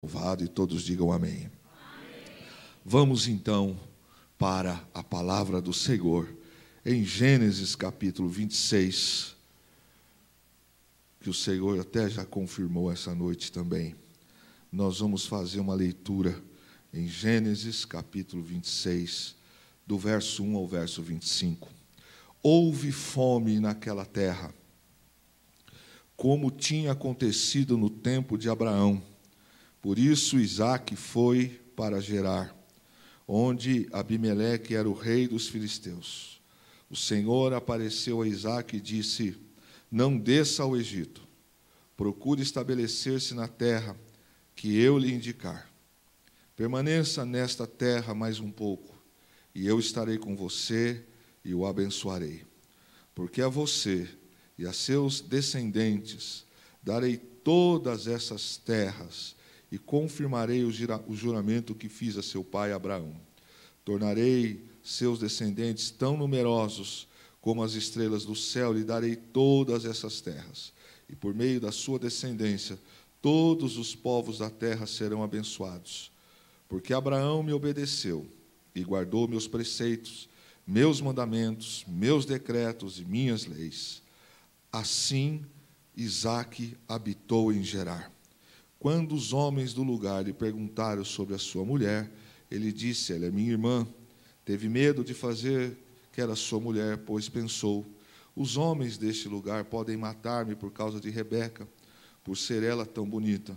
Louvado, e todos digam amém. Vamos então para a palavra do Senhor, em Gênesis capítulo 26, que o Senhor até já confirmou essa noite também. Nós vamos fazer uma leitura em Gênesis capítulo 26, do verso 1 ao verso 25. Houve fome naquela terra, como tinha acontecido no tempo de Abraão. Por isso Isaque foi para Gerar, onde Abimeleque era o rei dos filisteus. O Senhor apareceu a Isaque e disse: não desça ao Egito, procure estabelecer-se na terra que eu lhe indicar. Permaneça nesta terra mais um pouco, e eu estarei com você e o abençoarei. Porque a você e a seus descendentes darei todas essas terras, e confirmarei o juramento que fiz a seu pai Abraão. Tornarei seus descendentes tão numerosos como as estrelas do céu, lhe darei todas essas terras. E por meio da sua descendência, todos os povos da terra serão abençoados. Porque Abraão me obedeceu e guardou meus preceitos, meus mandamentos, meus decretos e minhas leis. Assim, Isaque habitou em Gerar. Quando os homens do lugar lhe perguntaram sobre a sua mulher, ele disse: ela é minha irmã. Teve medo de fazer que era sua mulher, pois pensou: os homens deste lugar podem matar-me por causa de Rebeca, por ser ela tão bonita.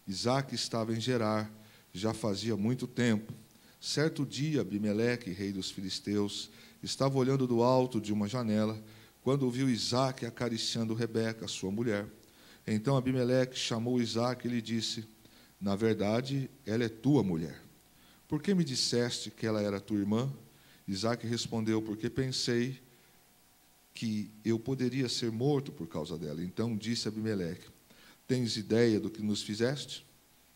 Isaque estava em Gerar, já fazia muito tempo. Certo dia, Abimeleque, rei dos filisteus, estava olhando do alto de uma janela, quando viu Isaque acariciando Rebeca, sua mulher. Então Abimeleque chamou Isaque e lhe disse: na verdade, ela é tua mulher. Por que me disseste que ela era tua irmã? Isaque respondeu: porque pensei que eu poderia ser morto por causa dela. Então disse Abimeleque: tens ideia do que nos fizeste?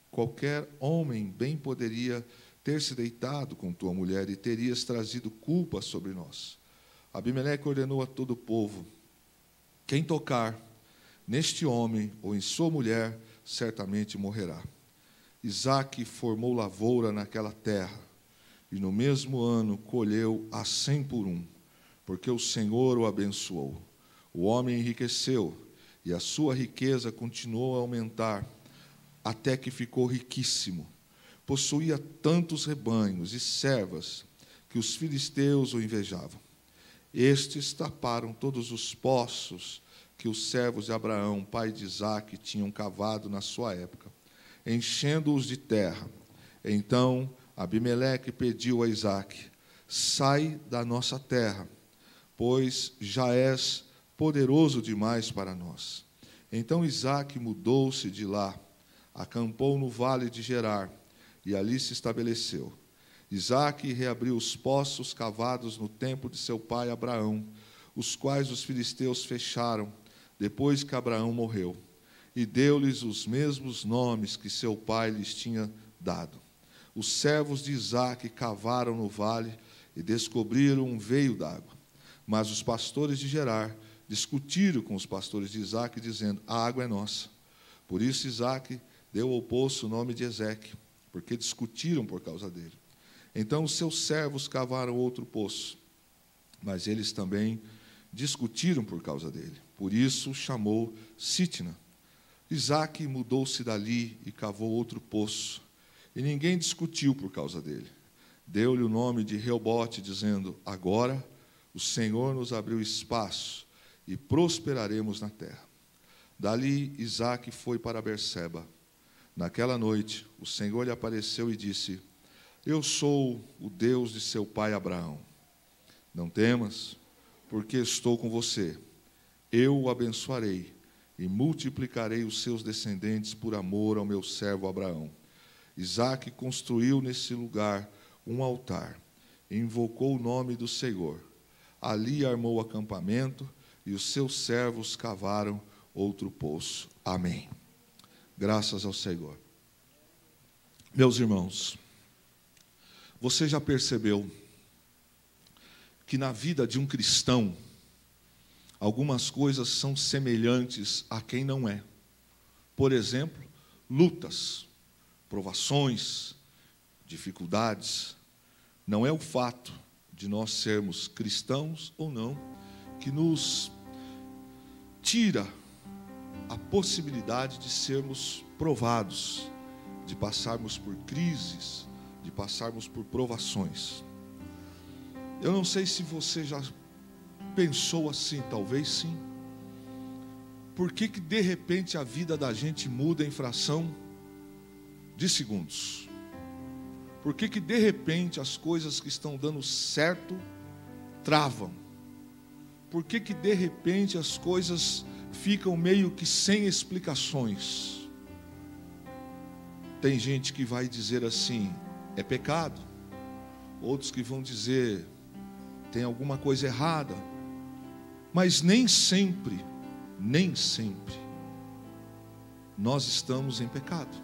Qualquer homem bem poderia ter se deitado com tua mulher e terias trazido culpa sobre nós. Abimeleque ordenou a todo o povo: quem tocar neste homem ou em sua mulher, certamente morrerá. Isaque formou lavoura naquela terra, e no mesmo ano colheu a 100 por 1, porque o Senhor o abençoou. O homem enriqueceu, e a sua riqueza continuou a aumentar, até que ficou riquíssimo. Possuía tantos rebanhos e servas, que os filisteus o invejavam. Estes taparam todos os poços que os servos de Abraão, pai de Isaque, tinham cavado na sua época, enchendo-os de terra. Então Abimeleque pediu a Isaque: sai da nossa terra, pois já és poderoso demais para nós. Então Isaque mudou-se de lá, acampou no vale de Gerar, e ali se estabeleceu. Isaque reabriu os poços cavados no tempo de seu pai Abraão, os quais os filisteus fecharam depois que Abraão morreu, e deu-lhes os mesmos nomes que seu pai lhes tinha dado. Os servos de Isaque cavaram no vale e descobriram um veio d'água. Mas os pastores de Gerar discutiram com os pastores de Isaque, dizendo: a água é nossa. Por isso Isaque deu ao poço o nome de Ezeque, porque discutiram por causa dele. Então os seus servos cavaram outro poço, mas eles também discutiram por causa dele. Por isso chamou Sitna. Isaque mudou-se dali e cavou outro poço, e ninguém discutiu por causa dele. Deu-lhe o nome de Reobote, dizendo: agora o Senhor nos abriu espaço e prosperaremos na terra. Dali Isaque foi para Berseba. Naquela noite o Senhor lhe apareceu e disse: eu sou o Deus de seu pai Abraão. Não temas, porque estou com você. Eu o abençoarei e multiplicarei os seus descendentes por amor ao meu servo Abraão. Isaque construiu nesse lugar um altar e invocou o nome do Senhor. Ali armou acampamento e os seus servos cavaram outro poço. Amém. Graças ao Senhor. Meus irmãos, você já percebeu que na vida de um cristão, algumas coisas são semelhantes a quem não é? Por exemplo, lutas. provações, dificuldades, não é o fato de nós sermos cristãos ou não que nos tira a possibilidade de sermos provados, de passarmos por crises, de passarmos por provações. Eu não sei se você já pensou assim, talvez sim. Por que de repente a vida da gente muda em fração de segundos? Por que de repente as coisas que estão dando certo travam? Por que de repente as coisas ficam meio que sem explicações? Tem gente que vai dizer assim, é pecado. Outros que vão dizer, tem alguma coisa errada. Mas nem sempre nós estamos em pecado,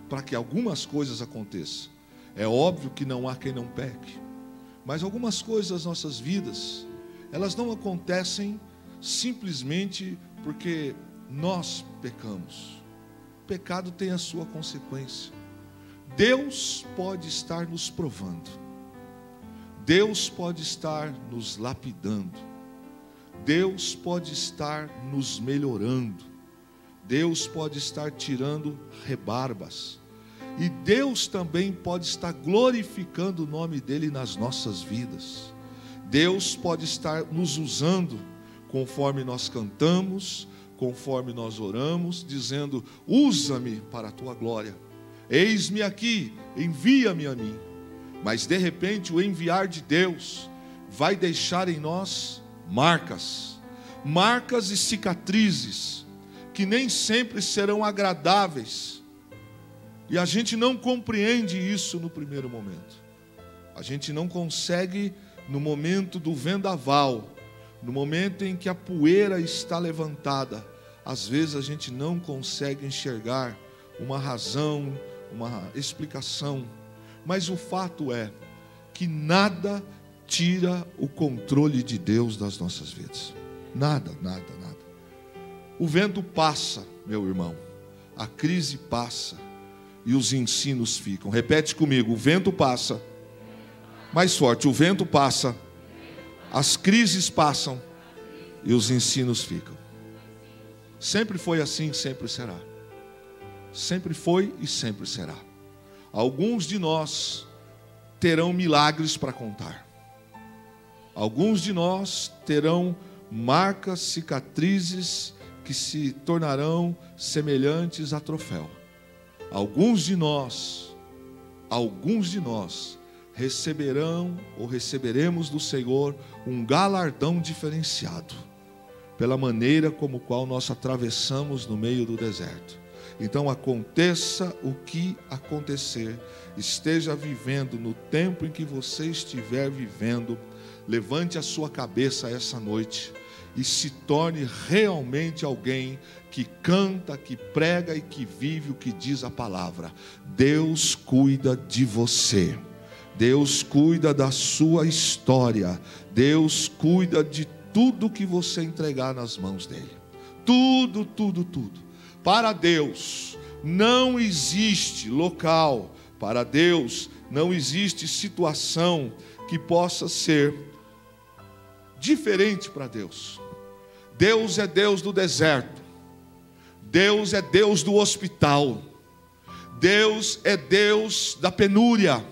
para que algumas coisas aconteçam. É óbvio que não há quem não peque, mas algumas coisas das nossas vidas, elas não acontecem simplesmente porque nós pecamos. O pecado tem a sua consequência. Deus pode estar nos provando, Deus pode estar nos lapidando, Deus pode estar nos melhorando, Deus pode estar tirando rebarbas, e Deus também pode estar glorificando o nome dEle nas nossas vidas. Deus pode estar nos usando conforme nós cantamos, conforme nós oramos, dizendo, usa-me para a tua glória, eis-me aqui, envia-me a mim. Mas de repente o enviar de Deus vai deixar em nós marcas e cicatrizes, que nem sempre serão agradáveis, e a gente não compreende isso no primeiro momento. A gente não consegue, no momento do vendaval, no momento em que a poeira está levantada, às vezes a gente não consegue enxergar uma razão, uma explicação, mas o fato é que nada tira o controle de Deus das nossas vidas. Nada. O vento passa, meu irmão, a crise passa e os ensinos ficam. Repete comigo, o vento passa. Mais forte, o vento passa, as crises passam e os ensinos ficam. Sempre foi assim, sempre será. Sempre foi e sempre será. Alguns de nós terão milagres para contar. Alguns de nós terão marcas, cicatrizes que se tornarão semelhantes a troféu. Alguns de nós receberão ou receberemos do Senhor um galardão diferenciado, pela maneira como qual nós atravessamos no meio do deserto. Então aconteça o que acontecer, esteja vivendo no tempo em que você estiver vivendo, levante a sua cabeça essa noite e se torne realmente alguém que canta, que prega e que vive o que diz a palavra. Deus cuida de você, Deus cuida da sua história, Deus cuida de tudo que você entregar nas mãos dele. Tudo. Para Deus não existe local, para Deus não existe situação que possa ser diferente para Deus. Deus é Deus do deserto, Deus é Deus do hospital, Deus é Deus da penúria,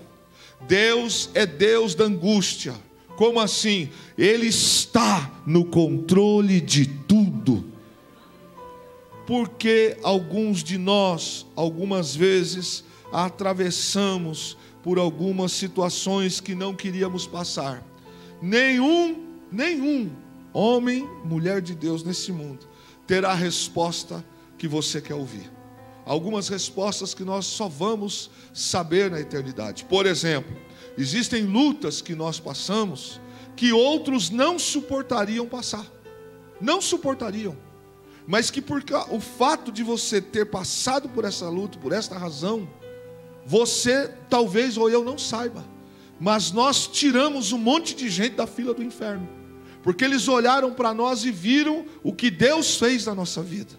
Deus é Deus da angústia. Como assim? Ele está no controle de tudo. Porque alguns de nós, algumas vezes, atravessamos por algumas situações que não queríamos passar. Nenhum homem, mulher de Deus nesse mundo terá a resposta que você quer ouvir. Algumas respostas que nós só vamos saber na eternidade. Por exemplo, existem lutas que nós passamos que outros não suportariam passar. Não suportariam. Mas que por o fato de você ter passado por essa luta, por esta razão, você talvez ou eu não saiba, mas nós tiramos um monte de gente da fila do inferno, porque eles olharam para nós e viram o que Deus fez na nossa vida.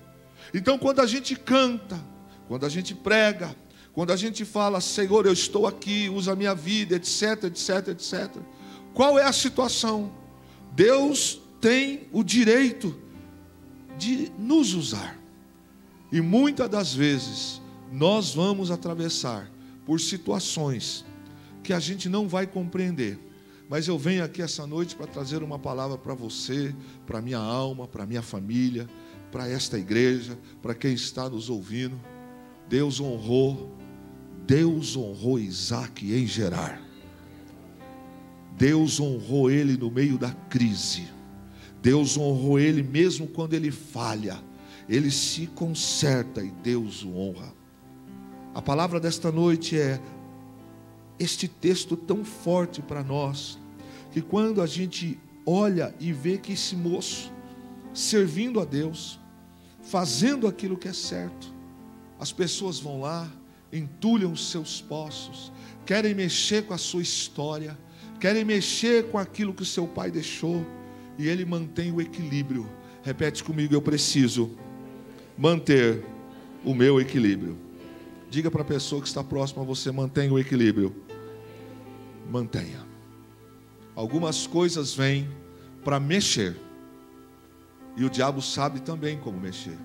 Então quando a gente canta, quando a gente prega, Quando a gente fala, Senhor, eu estou aqui, usa a minha vida, etc, etc, etc. Qual é a situação? Deus tem o direito de nos usar. E muitas das vezes nós vamos atravessar por situações que a gente não vai compreender. Mas eu venho aqui essa noite para trazer uma palavra para você, para a minha alma, para a minha família, para esta igreja, para quem está nos ouvindo. Deus honrou Isaac em Gerar. Deus honrou ele no meio da crise. Deus honrou ele mesmo quando ele falha. Ele se conserta e Deus o honra. A palavra desta noite é este texto tão forte para nós, que quando a gente olha e vê que esse moço, servindo a Deus, fazendo aquilo que é certo, as pessoas vão lá, entulham os seus poços, querem mexer com a sua história, querem mexer com aquilo que o seu pai deixou, e ele mantém o equilíbrio. Repete comigo: eu preciso manter o meu equilíbrio. Diga para a pessoa que está próxima a você: mantenha o equilíbrio. Mantenha. Algumas coisas vêm para mexer, e o diabo sabe também como mexer.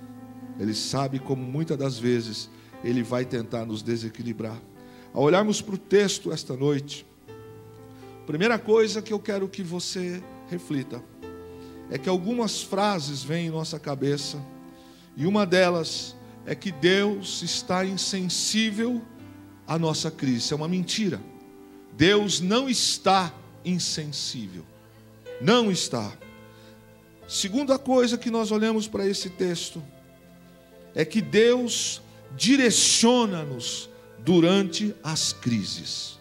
Ele sabe como muitas das vezes ele vai tentar nos desequilibrar. Ao olharmos para o texto esta noite, a primeira coisa que eu quero que você reflita é que algumas frases vêm em nossa cabeça, e uma delas é que Deus está insensível à nossa crise. Isso é uma mentira. Deus não está insensível. Não está. Segunda coisa que nós olhamos para esse texto é que Deus direciona-nos durante as crises.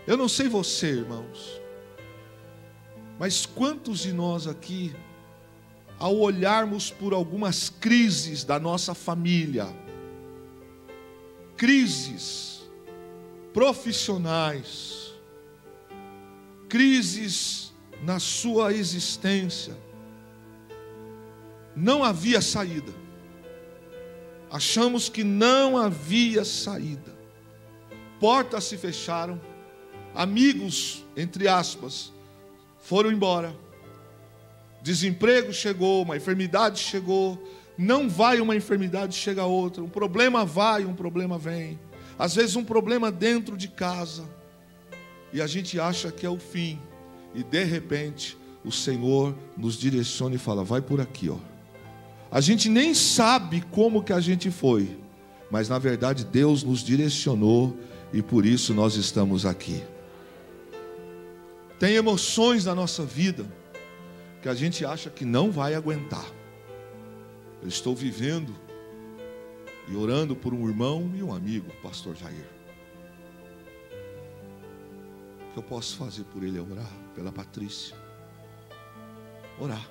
Eu não sei você, irmãos, mas quantos de nós aqui, ao olharmos por algumas crises da nossa família, crises profissionais, crises na sua existência, não havia saída, achamos que não havia saída, portas se fecharam, amigos, entre aspas, foram embora, desemprego chegou, uma enfermidade chegou, não vai uma enfermidade, chega outra, um problema vai, um problema vem, às vezes um problema dentro de casa, e a gente acha que é o fim, e de repente o Senhor nos direciona e fala: vai por aqui, ó. A gente nem sabe como que a gente foi, mas na verdade Deus nos direcionou, e por isso nós estamos aqui. Tem emoções na nossa vida que a gente acha que não vai aguentar. Eu estou vivendo e orando por um irmão e um amigo, pastor Jair. O que eu posso fazer por ele é orar, pela Patrícia. Orar.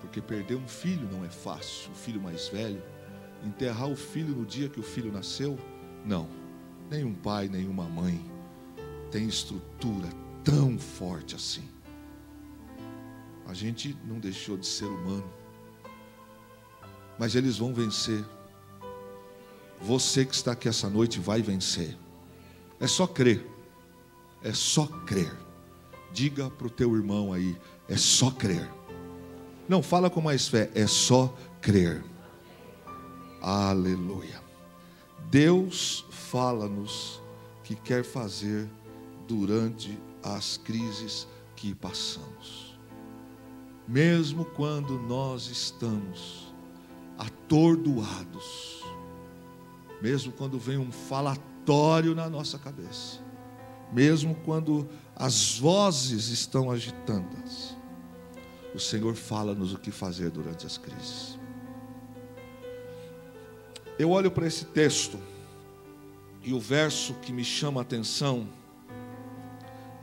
Porque perder um filho não é fácil, o filho mais velho. Enterrar o filho no dia que o filho nasceu, não. Nenhum pai, nenhuma mãe tem estrutura tão forte assim. A gente não deixou de ser humano, mas eles vão vencer. Você que está aqui essa noite vai vencer. É só crer. É só crer. Diga para o teu irmão aí: é só crer. Não, fala com mais fé: é só crer. Aleluia. Deus fala-nos que quer fazer durante as crises que passamos. Mesmo quando nós estamos atordoados, mesmo quando vem um falatório na nossa cabeça, mesmo quando as vozes estão agitadas, o Senhor fala-nos o que fazer durante as crises. Eu olho para esse texto e o verso que me chama a atenção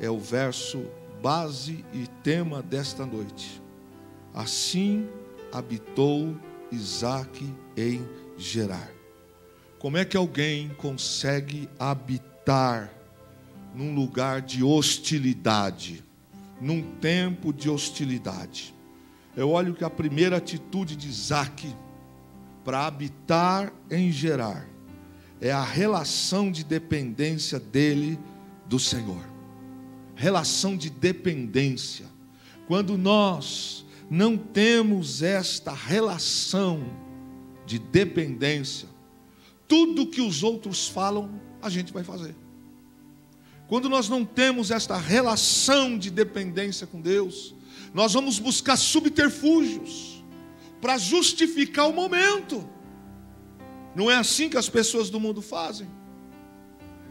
é o verso base e tema desta noite. Assim habitou Isaac em Gerar. Como é que alguém consegue habitar num lugar de hostilidade, num tempo de hostilidade? Eu olho que a primeira atitude de Isaac para habitar em Gerar é a relação de dependência dele do Senhor. Relação de dependência. Quando nós não temos esta relação de dependência, tudo que os outros falam, a gente vai fazer. Quando nós não temos esta relação de dependência com Deus, nós vamos buscar subterfúgios para justificar o momento. Não é assim que as pessoas do mundo fazem.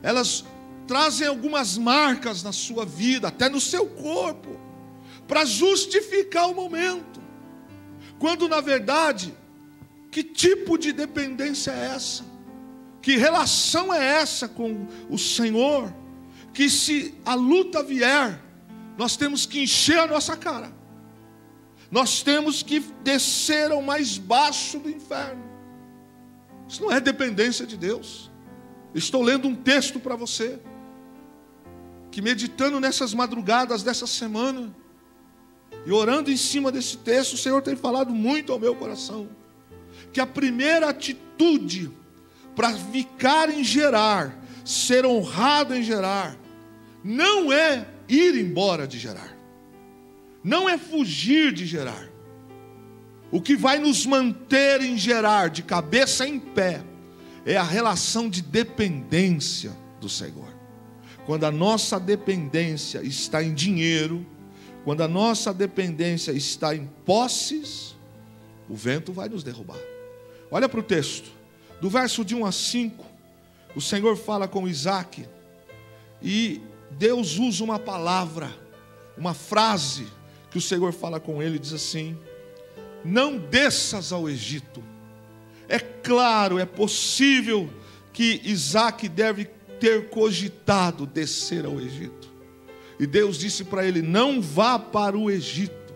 Elas trazem algumas marcas na sua vida, até no seu corpo, para justificar o momento. Quando na verdade, que tipo de dependência é essa? Que relação é essa com o Senhor? Que se a luta vier, nós temos que encher a nossa cara. Nós temos que descer ao mais baixo do inferno. Isso não é dependência de Deus. Estou lendo um texto para você, que meditando nessas madrugadas dessa semana, e orando em cima desse texto, o Senhor tem falado muito ao meu coração, que a primeira atitude para ficar em Gerar, ser honrado em Gerar, não é ir embora de Gerar, não é fugir de Gerar. O que vai nos manter em Gerar, de cabeça em pé, é a relação de dependência do Senhor. Quando a nossa dependência está em dinheiro, quando a nossa dependência está em posses, o vento vai nos derrubar. Olha para o texto, do verso de 1 a 5, o Senhor fala com Isaac, e Deus usa uma palavra, uma frase, que o Senhor fala com ele, diz assim: não desças ao Egito. É claro, é possível que Isaac deve ter cogitado descer ao Egito. E Deus disse para ele: não vá para o Egito.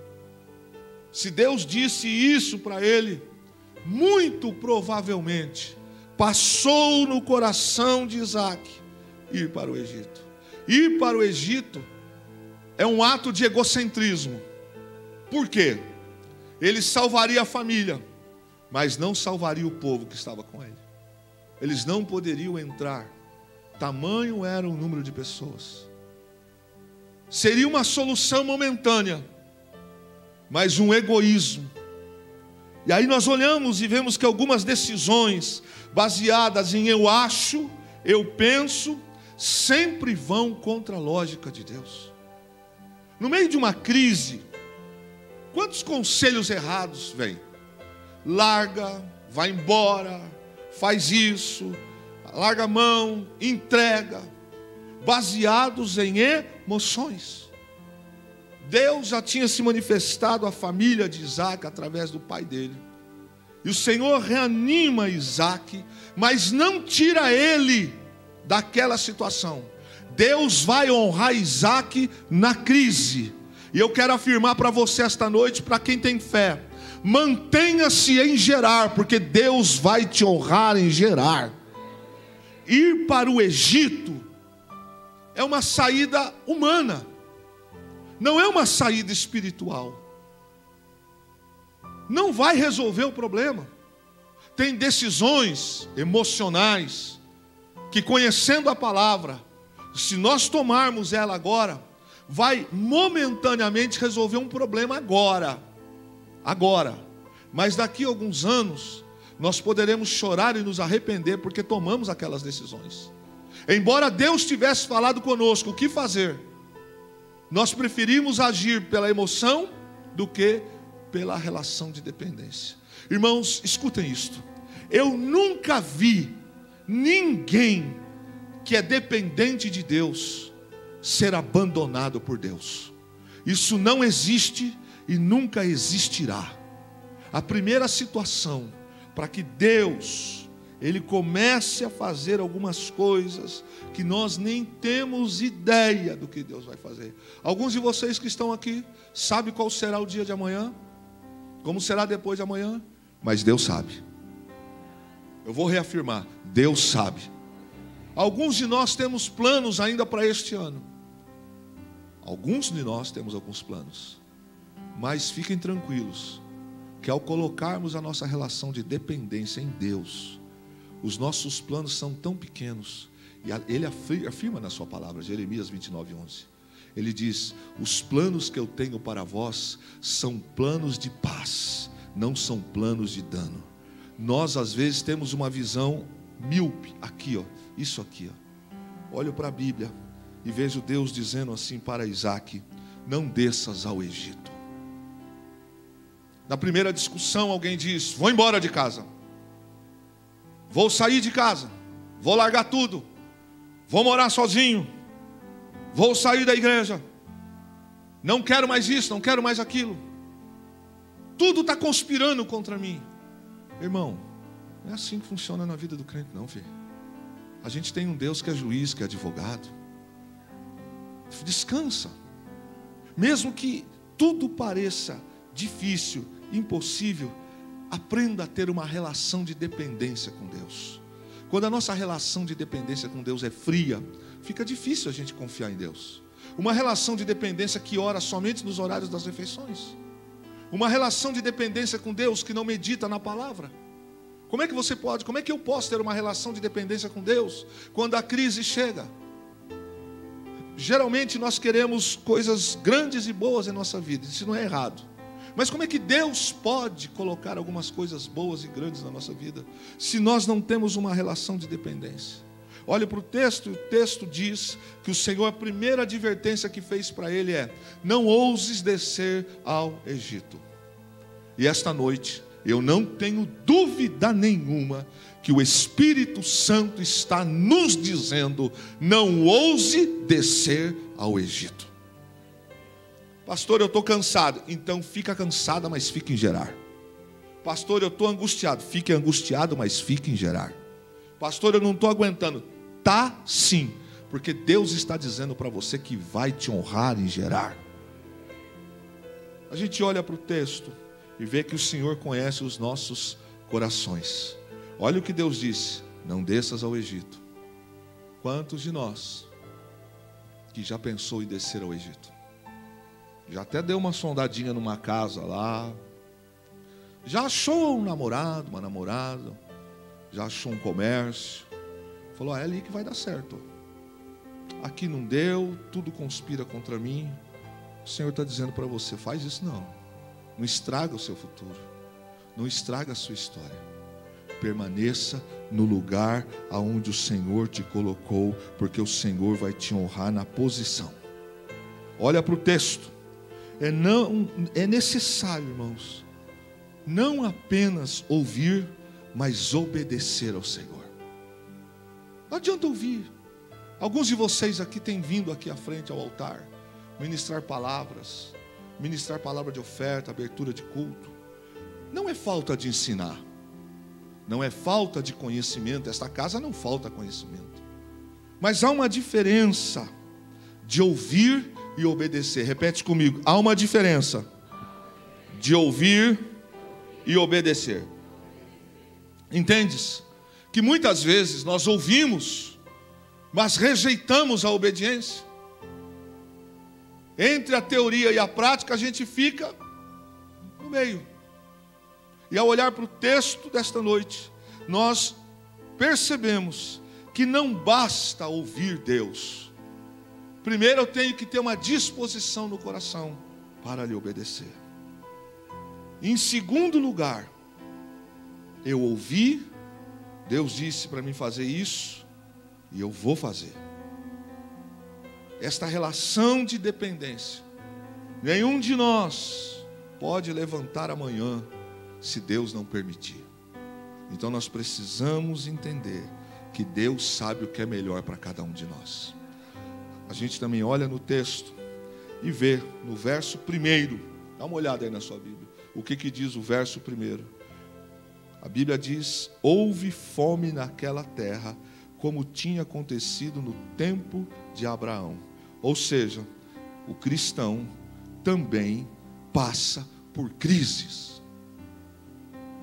Se Deus disse isso para ele, muito provavelmente passou no coração de Isaac ir para o Egito. Ir para o Egito é um ato de egocentrismo. Por quê? Ele salvaria a família, mas não salvaria o povo que estava com ele. Eles não poderiam entrar, tamanho era o número de pessoas. Seria uma solução momentânea, mas um egoísmo. E aí nós olhamos e vemos que algumas decisões baseadas em eu acho, eu penso, sempre vão contra a lógica de Deus. No meio de uma crise, quantos conselhos errados vêm? Larga, vai embora, faz isso, larga a mão, entrega, baseados em emoções. Deus já tinha se manifestado à família de Isaac através do pai dele. E o Senhor reanima Isaac, mas não tira ele daquela situação. Deus vai honrar Isaac na crise. E eu quero afirmar para você esta noite, para quem tem fé: mantenha-se em Gerar, porque Deus vai te honrar em Gerar. Ir para o Egito é uma saída humana, não é uma saída espiritual. Não vai resolver o problema. Tem decisões emocionais que, conhecendo a palavra, se nós tomarmos ela agora, vai momentaneamente resolver um problema agora. Mas daqui a alguns anos nós poderemos chorar e nos arrepender porque tomamos aquelas decisões. Embora Deus tivesse falado conosco o que fazer, nós preferimos agir pela emoção do que pela relação de dependência. Irmãos, escutem isto. Eu nunca vi ninguém que é dependente de Deus ser abandonado por Deus. Isso não existe e nunca existirá. A primeira situação para que Deus Ele comece a fazer algumas coisas que nós nem temos ideia do que Deus vai fazer. Alguns de vocês que estão aqui sabem qual será o dia de amanhã, como será depois de amanhã, mas Deus sabe. Eu vou reafirmar, Deus sabe. Alguns de nós temos planos ainda para este ano. Alguns de nós temos alguns planos. Mas fiquem tranquilos, que ao colocarmos a nossa relação de dependência em Deus, os nossos planos são tão pequenos. E ele afirma na sua palavra, Jeremias 29:11. Ele diz: os planos que eu tenho para vós são planos de paz, não são planos de dano. Nós às vezes temos uma visão míope, aqui ó, isso aqui ó. Olho para a Bíblia e vejo Deus dizendo assim para Isaac: não desças ao Egito. Na primeira discussão alguém diz: vou embora de casa, vou sair de casa, vou largar tudo, vou morar sozinho, vou sair da igreja, não quero mais isso, não quero mais aquilo, tudo está conspirando contra mim. Irmão, não é assim que funciona na vida do crente não, filho. A gente tem um Deus que é juiz, que é advogado. Descansa. Mesmo que tudo pareça difícil, impossível, aprenda a ter uma relação de dependência com Deus. Quando a nossa relação de dependência com Deus é fria, fica difícil a gente confiar em Deus. Uma relação de dependência que ora somente nos horários das refeições. Uma relação de dependência com Deus que não medita na palavra. Como é que eu posso ter uma relação de dependência com Deus quando a crise chega? Geralmente nós queremos coisas grandes e boas em nossa vida, isso não é errado. Mas como é que Deus pode colocar algumas coisas boas e grandes na nossa vida, se nós não temos uma relação de dependência? Olha para o texto, e o texto diz que o Senhor, a primeira advertência que fez para ele é: não ouses descer ao Egito. E esta noite, eu não tenho dúvida nenhuma que o Espírito Santo está nos dizendo: não ouse descer ao Egito. Pastor, eu estou cansado. Então fica cansada, mas fica em Gerar. Pastor, eu estou angustiado. Fique angustiado, mas fique em Gerar. Pastor, eu não estou aguentando. Tá sim, porque Deus está dizendo para você que vai te honrar em Gerar. A gente olha para o texto e vê que o Senhor conhece os nossos corações. Olha o que Deus disse: não desças ao Egito. Quantos de nós que já pensou em descer ao Egito? Já até deu uma sondadinha numa casa lá, já achou um namorado, uma namorada, já achou um comércio, falou: é ali que vai dar certo. Aqui não deu, tudo conspira contra mim. O Senhor está dizendo para você: faz isso não. Não estraga o seu futuro, não estraga a sua história. Permaneça no lugar aonde o Senhor te colocou, porque o Senhor vai te honrar na posição. Olha para o texto. É necessário, irmãos, não apenas ouvir, mas obedecer ao Senhor. Não adianta ouvir. Alguns de vocês aqui têm vindo aqui à frente ao altar ministrar palavras, ministrar palavra de oferta, abertura de culto. Não é falta de ensinar, não é falta de conhecimento. Esta casa não falta conhecimento, mas há uma diferença de ouvir e obedecer. Repete comigo: há uma diferença de ouvir e obedecer. Entendes? Que muitas vezes nós ouvimos, mas rejeitamos a obediência. Entre a teoria e a prática, a gente fica no meio. E ao olhar para o texto desta noite, nós percebemos que não basta ouvir Deus. Primeiro eu tenho que ter uma disposição no coração para lhe obedecer. Em segundo lugar, eu ouvi, Deus disse para mim fazer isso, e eu vou fazer. Esta relação de dependência, nenhum de nós pode levantar amanhã, se Deus não permitir. Então nós precisamos entender que Deus sabe o que é melhor para cada um de nós. A gente também olha no texto e vê no verso 1, dá uma olhada aí na sua Bíblia, o que diz o verso 1. A Bíblia diz: houve fome naquela terra, como tinha acontecido no tempo de Abraão. Ou seja, o cristão também passa por crises,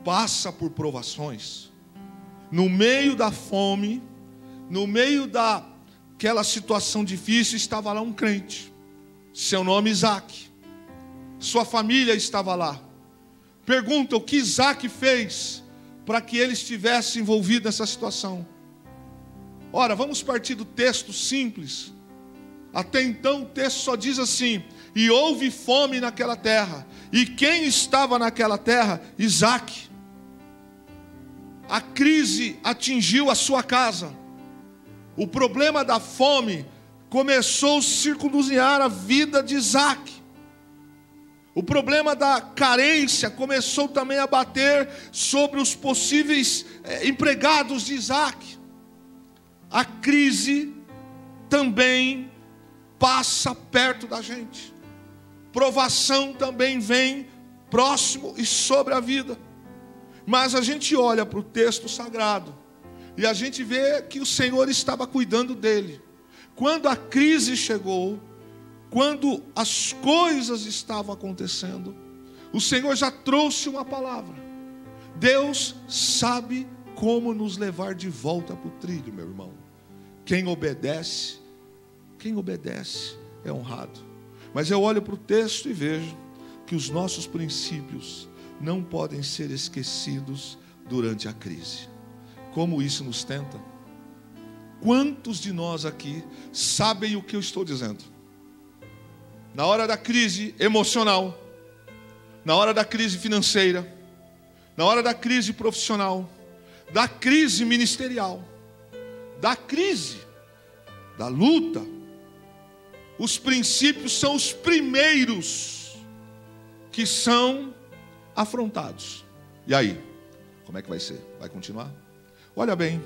passa por provações. No meio da fome, no meio daquela situação difícil, estava lá um crente, seu nome Isaac, sua família estava lá. Pergunta: o que Isaac fez para que ele estivesse envolvido nessa situação. Ora, vamos partir do texto simples. Até então o texto só diz assim: e houve fome naquela terra. E quem estava naquela terra? Isaque. A crise atingiu a sua casa. O problema da fome começou a circunluziar a vida de Isaque. O problema da carência começou também a bater sobre os possíveis empregados de Isaque. A crise também passa perto da gente. Provação também vem próximo e sobre a vida. Mas a gente olha para o texto sagrado e a gente vê que o Senhor estava cuidando dele. Quando a crise chegou, quando as coisas estavam acontecendo, o Senhor já trouxe uma palavra. Deus sabe como nos levar de volta para o trilho, meu irmão. Quem obedece é honrado. Mas eu olho para o texto e vejo que os nossos princípios não podem ser esquecidos durante a crise. Como isso nos tenta? Quantos de nós aqui sabem o que eu estou dizendo? Na hora da crise emocional, na hora da crise financeira, na hora da crise profissional, da crise ministerial, da crise, da luta, os princípios são os primeiros que são afrontados. E aí? Como é que vai ser? Vai continuar? Olha bem,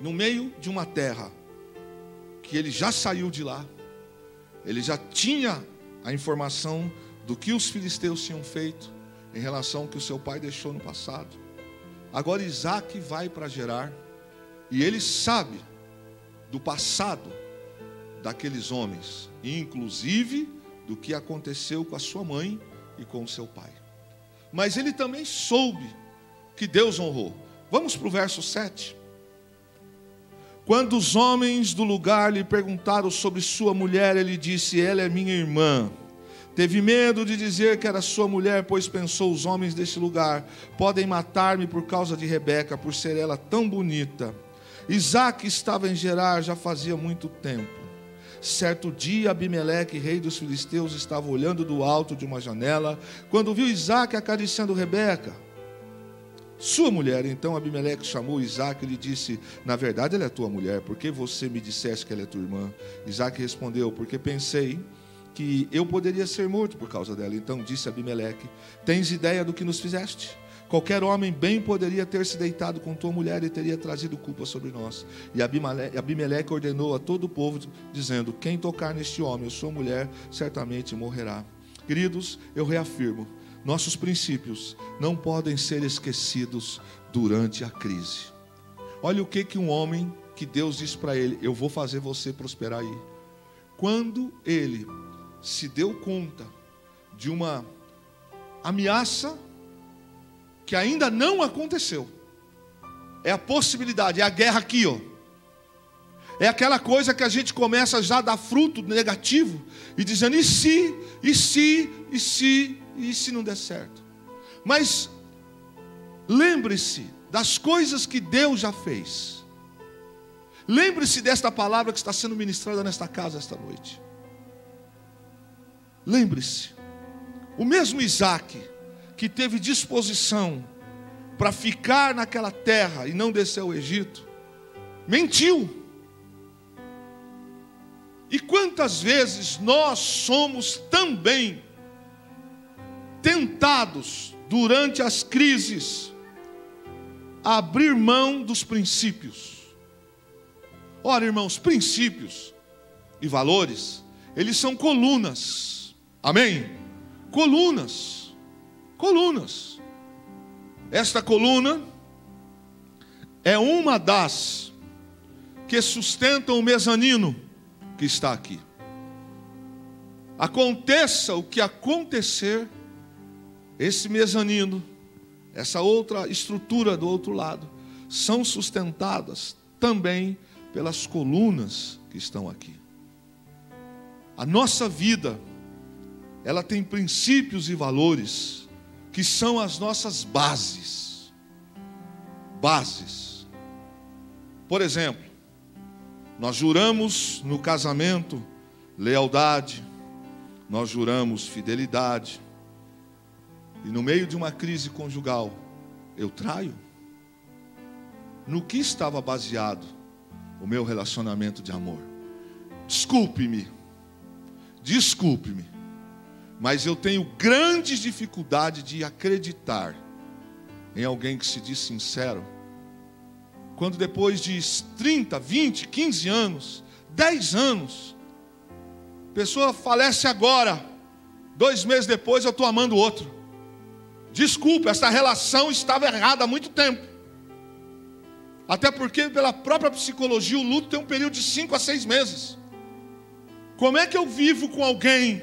no meio de uma terra que ele já saiu de lá, ele já tinha a informação do que os filisteus tinham feito em relação ao que o seu pai deixou no passado. Agora Isaque vai para Gerar e ele sabe do passado daqueles homens, inclusive do que aconteceu com a sua mãe e com o seu pai. Mas ele também soube que Deus honrou. Vamos para o verso 7. Quando os homens do lugar lhe perguntaram sobre sua mulher, ele disse: ela é minha irmã. Teve medo de dizer que era sua mulher, pois pensou: os homens deste lugar podem matar-me por causa de Rebeca, por ser ela tão bonita. Isaque estava em Gerar já fazia muito tempo. Certo dia, Abimeleque, rei dos filisteus, estava olhando do alto de uma janela, quando viu Isaque acariciando Rebeca, sua mulher. Então Abimeleque chamou Isaque e lhe disse: na verdade ela é tua mulher, por que você me disseste que ela é tua irmã? Isaque respondeu: porque pensei que eu poderia ser morto por causa dela. Então disse Abimeleque: tens ideia do que nos fizeste? Qualquer homem bem poderia ter se deitado com tua mulher e teria trazido culpa sobre nós. E Abimeleque ordenou a todo o povo, dizendo: quem tocar neste homem, a sua mulher, certamente morrerá. Queridos, eu reafirmo, nossos princípios não podem ser esquecidos durante a crise. Olha o que um homem, que Deus disse para ele: eu vou fazer você prosperar aí. Quando ele se deu conta de uma ameaça que ainda não aconteceu, é a possibilidade, é a guerra aqui, ó. É aquela coisa que a gente começa já a dar fruto negativo e dizendo: e se não der certo? Mas lembre-se das coisas que Deus já fez. Lembre-se desta palavra que está sendo ministrada nesta casa esta noite. Lembre-se, o mesmo Isaque que teve disposição para ficar naquela terra e não descer ao Egito, mentiu. E quantas vezes nós somos também tentados durante as crises a abrir mão dos princípios. Ora, irmãos, princípios e valores, eles são colunas. Amém? Colunas. Esta coluna é uma das que sustentam o mezanino que está aqui. Aconteça o que acontecer, esse mezanino, essa outra estrutura do outro lado, são sustentadas também pelas colunas que estão aqui. A nossa vida, ela tem princípios e valores que são as nossas bases. bases. Por exemplo, nós juramos no casamento lealdade, nós juramos fidelidade, e no meio de uma crise conjugal, eu traio? No que estava baseado o meu relacionamento de amor? Desculpe-me, mas eu tenho grande dificuldade de acreditar em alguém que se diz sincero, quando depois de 30, 20, 15 anos, 10 anos, a pessoa falece agora, 2 meses depois eu estou amando o outro. Desculpa, essa relação estava errada há muito tempo. Até porque pela própria psicologia o luto tem um período de 5 a 6 meses. Como é que eu vivo com alguém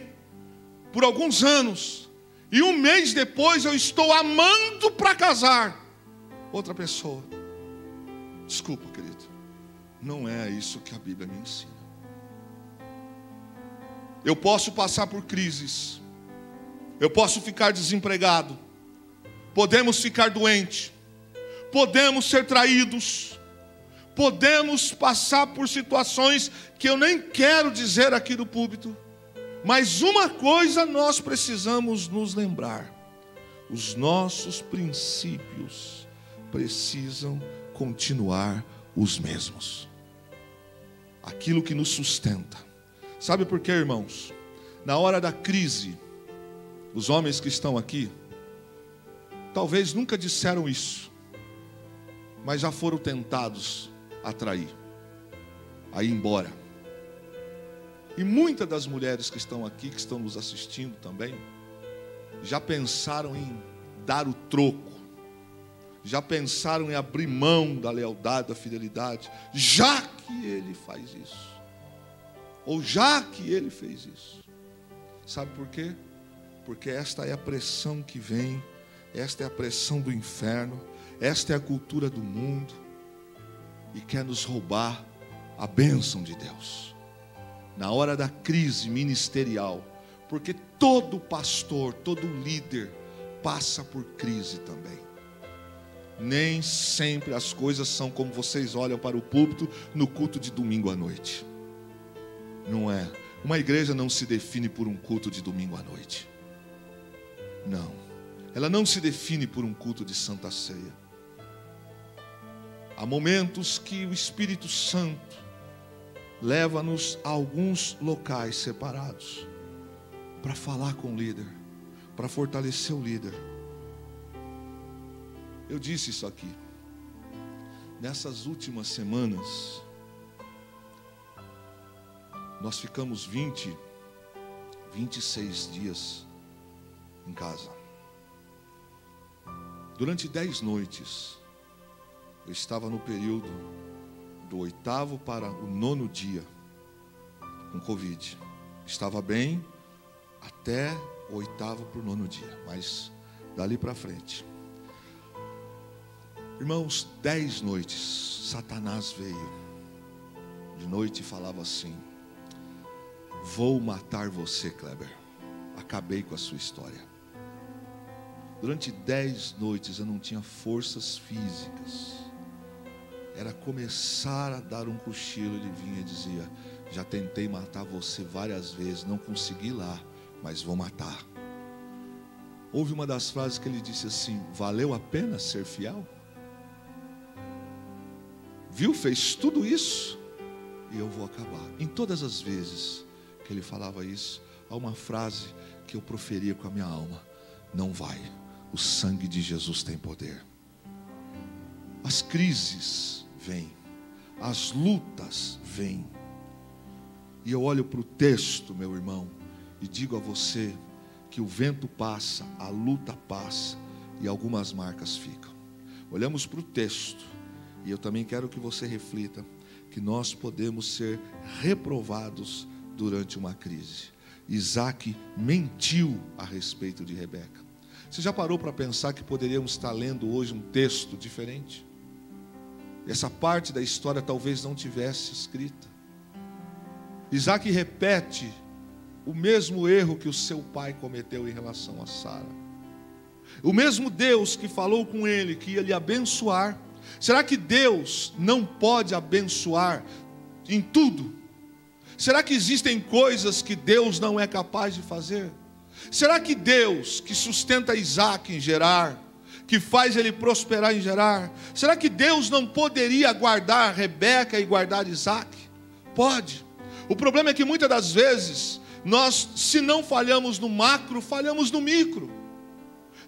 por alguns anos e 1 mês depois eu estou amando para casar outra pessoa? Desculpa, querido, não é isso que a Bíblia me ensina. Eu posso passar por crises, eu posso ficar desempregado, podemos ficar doentes, podemos ser traídos, podemos passar por situações que eu nem quero dizer aqui no púlpito, mas uma coisa nós precisamos nos lembrar: os nossos princípios precisam continuar os mesmos. Aquilo que nos sustenta. Sabe por quê, irmãos? Na hora da crise, os homens que estão aqui, talvez nunca disseram isso, mas já foram tentados a trair, a ir embora. E muitas das mulheres que estão aqui, que estão nos assistindo também, já pensaram em dar o troco, já pensaram em abrir mão da lealdade, da fidelidade, já que ele faz isso, ou já que ele fez isso. Sabe por quê? Porque esta é a pressão que vem, esta é a pressão do inferno, esta é a cultura do mundo, e quer nos roubar a bênção de Deus na hora da crise ministerial, porque todo pastor, todo líder passa por crise também. Nem sempre as coisas são como vocês olham para o púlpito no culto de domingo à noite. Não é. Uma igreja não se define por um culto de domingo à noite. Não. Ela não se define por um culto de Santa Ceia. Há momentos que o Espírito Santo leva-nos a alguns locais separados para falar com o líder, para fortalecer o líder. Eu disse isso aqui. Nessas últimas semanas, nós ficamos 26 dias em casa. Durante 10 noites, eu estava no período do 8º para o 9º dia, com Covid. Estava bem até o 8º para o 9º dia, mas dali para frente. Irmãos, 10 noites, Satanás veio de noite e falava assim: vou matar você, Kleber, acabei com a sua história. Durante 10 noites eu não tinha forças físicas, era começar a dar um cochilo. Ele vinha e dizia: já tentei matar você várias vezes, não consegui lá, mas vou matar. Houve uma das frases que ele disse assim: valeu a pena ser fiel? Viu, fez tudo isso e eu vou acabar. Em todas as vezes que ele falava isso, há uma frase que eu proferia com a minha alma: não vai, o sangue de Jesus tem poder. As crises vêm, as lutas vêm, e eu olho para o texto, meu irmão, e digo a você que o vento passa, a luta passa, e algumas marcas ficam. Olhamos para o texto, e eu também quero que você reflita que nós podemos ser reprovados durante uma crise. Isaac mentiu a respeito de Rebeca. Você já parou para pensar que poderíamos estar lendo hoje um texto diferente? Essa parte da história talvez não tivesse escrita. Isaac repete o mesmo erro que o seu pai cometeu em relação a Sara. O mesmo Deus que falou com ele que ia lhe abençoar, Será que Deus não pode abençoar em tudo? Será que existem coisas que Deus não é capaz de fazer? Será que Deus, que sustenta Isaac em Gerar, que faz ele prosperar em Gerar, será que Deus não poderia guardar Rebeca e guardar Isaac? Pode. O problema é que muitas das vezes, nós, se não falhamos no macro, falhamos no micro.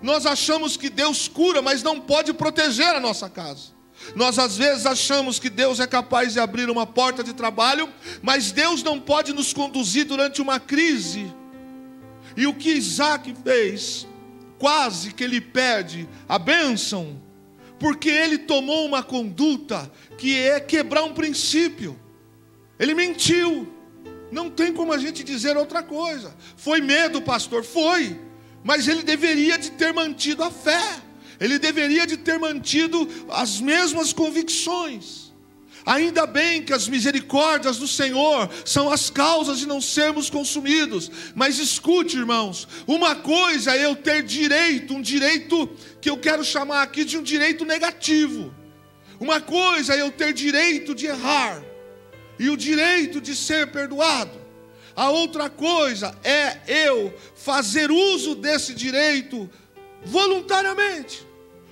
Nós achamos que Deus cura, mas não pode proteger a nossa casa. Nós às vezes achamos que Deus é capaz de abrir uma porta de trabalho, mas Deus não pode nos conduzir durante uma crise. E o que Isaac fez, quase que ele perde a bênção, porque ele tomou uma conduta que é quebrar um princípio. Ele mentiu. Não tem como a gente dizer outra coisa. Foi medo, pastor? Foi. Mas ele deveria de ter mantido a fé. Ele deveria de ter mantido as mesmas convicções. Ainda bem que as misericórdias do Senhor são as causas de não sermos consumidos. Mas escute, irmãos, uma coisa é eu ter direito, um direito que eu quero chamar aqui de um direito negativo. Uma coisa é eu ter direito de errar e o direito de ser perdoado. A outra coisa é eu fazer uso desse direito voluntariamente.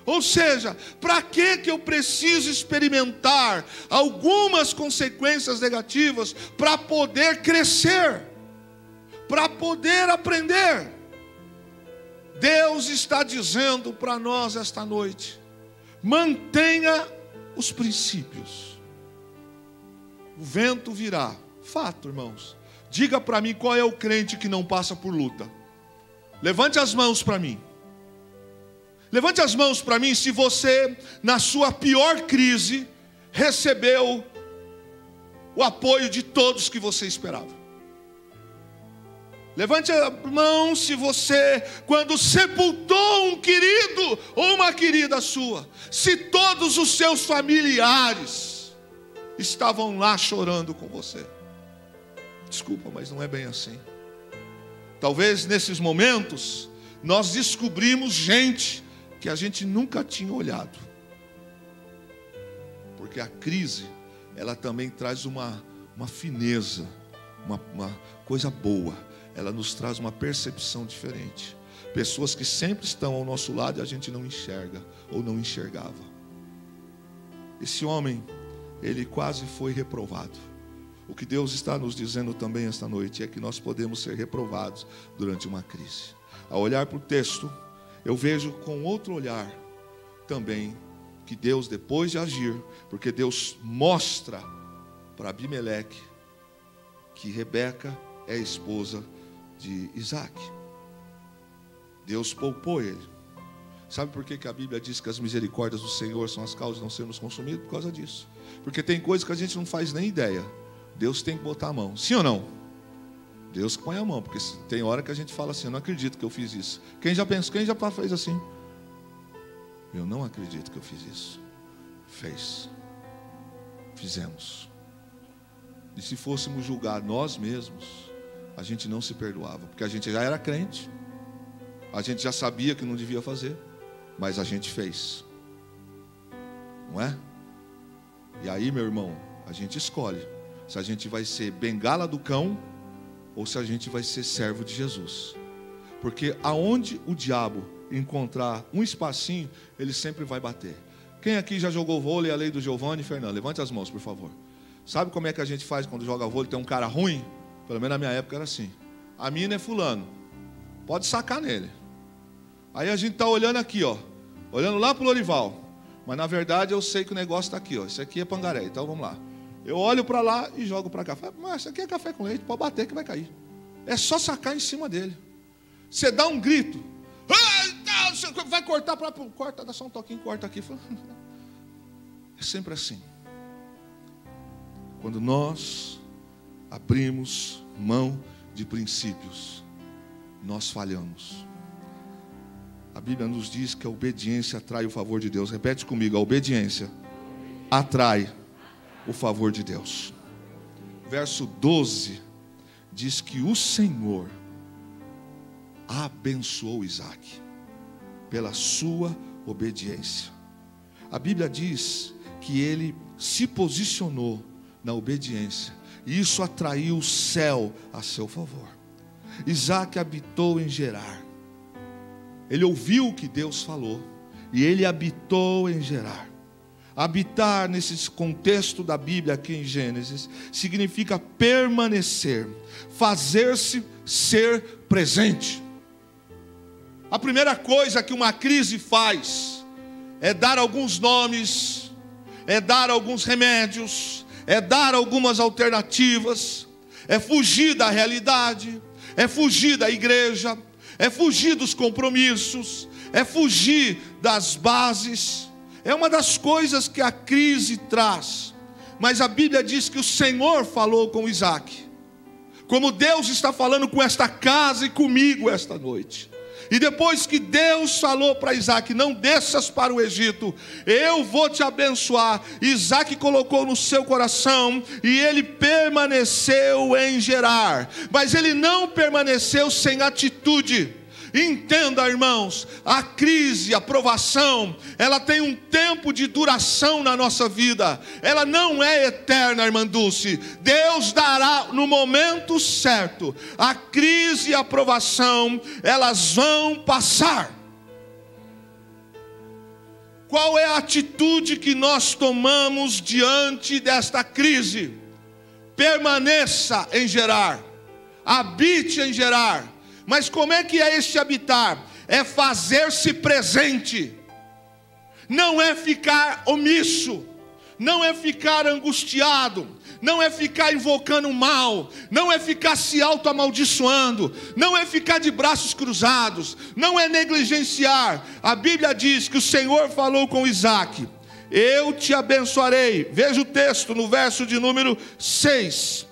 Ou seja, para que eu preciso experimentar algumas consequências negativas para poder crescer, para poder aprender? Deus está dizendo para nós esta noite: mantenha os princípios. O vento virá. Fato, irmãos. Diga para mim qual é o crente que não passa por luta. Levante as mãos para mim. Levante as mãos para mim se você, na sua pior crise, recebeu o apoio de todos que você esperava. Levante a mão se você, quando sepultou um querido ou uma querida sua, se todos os seus familiares estavam lá chorando com você. Desculpa, mas não é bem assim. Talvez nesses momentos nós descobrimos gente que a gente nunca tinha olhado. Porque a crise, ela também traz uma fineza, uma coisa boa. Ela nos traz uma percepção diferente. Pessoas que sempre estão ao nosso lado e a gente não enxerga, ou não enxergava. Esse homem, ele quase foi reprovado. O que Deus está nos dizendo também esta noite é que nós podemos ser reprovados durante uma crise. Ao olhar para o texto, eu vejo com outro olhar também que Deus, depois de agir, porque Deus mostra para Abimeleque que Rebeca é a esposa de Isaac. Deus poupou ele. Sabe por que a Bíblia diz que as misericórdias do Senhor são as causas de não sermos consumidos? Por causa disso. Porque tem coisas que a gente não faz nem ideia. Deus tem que botar a mão. Sim ou não? Deus que põe a mão, porque tem hora que a gente fala assim: eu não acredito que eu fiz isso. Quem já pensou, quem já fez assim? Eu não acredito que eu fiz isso. Fez. Fizemos. E se fôssemos julgar nós mesmos, a gente não se perdoava, porque a gente já era crente, a gente já sabia que não devia fazer, mas a gente fez. Não é? E aí, meu irmão, a gente escolhe se a gente vai ser bengala do cão ou se a gente vai ser servo de Jesus. Porque aonde o diabo encontrar um espacinho, ele sempre vai bater. Quem aqui já jogou vôlei, a lei do Giovanni e Fernando? Levante as mãos, por favor. Sabe como é que a gente faz quando joga vôlei? Tem um cara ruim? Pelo menos na minha época era assim. A mina é fulano. Pode sacar nele. Aí a gente está olhando aqui, ó. Olhando lá para o Lorival. Mas na verdade eu sei que o negócio está aqui, ó. Isso aqui é pangaré, então vamos lá. Eu olho para lá e jogo para cá. Mas isso aqui é café com leite, pode bater que vai cair. É só sacar em cima dele. Você dá um grito. Vai cortar para... Corta, dá só um toquinho, corta aqui. É sempre assim. Quando nós abrimos mão de princípios, nós falhamos. A Bíblia nos diz que a obediência atrai o favor de Deus. Repete comigo: a obediência atrai o favor de Deus. Verso 12 diz que o Senhor abençoou Isaac pela sua obediência. A Bíblia diz que ele se posicionou na obediência, e isso atraiu o céu a seu favor. Isaac habitou em Gerar. Ele ouviu o que Deus falou, e ele habitou em Gerar. Habitar, nesse contexto da Bíblia aqui em Gênesis, significa permanecer, fazer-se ser presente. A primeira coisa que uma crise faz é dar alguns nomes, é dar alguns remédios, é dar algumas alternativas, é fugir da realidade, é fugir da igreja, é fugir dos compromissos, é fugir das bases. É uma das coisas que a crise traz. Mas a Bíblia diz que o Senhor falou com Isaac, como Deus está falando com esta casa e comigo esta noite. E depois que Deus falou para Isaac: não desças para o Egito, eu vou te abençoar. Isaac colocou no seu coração e ele permaneceu em Gerar. Mas ele não permaneceu sem atitude. Entenda, irmãos, a crise, a provação, ela tem um tempo de duração na nossa vida. Ela não é eterna, irmã Dulce. Deus dará no momento certo. A crise e a provação, elas vão passar. Qual é a atitude que nós tomamos diante desta crise? Permaneça em Gerar. Habite em Gerar. Mas como é que é este habitar? É fazer-se presente. Não é ficar omisso. Não é ficar angustiado. Não é ficar invocando o mal. Não é ficar se auto-amaldiçoando. Não é ficar de braços cruzados. Não é negligenciar. A Bíblia diz que o Senhor falou com Isaac: eu te abençoarei. Veja o texto no verso de número 6.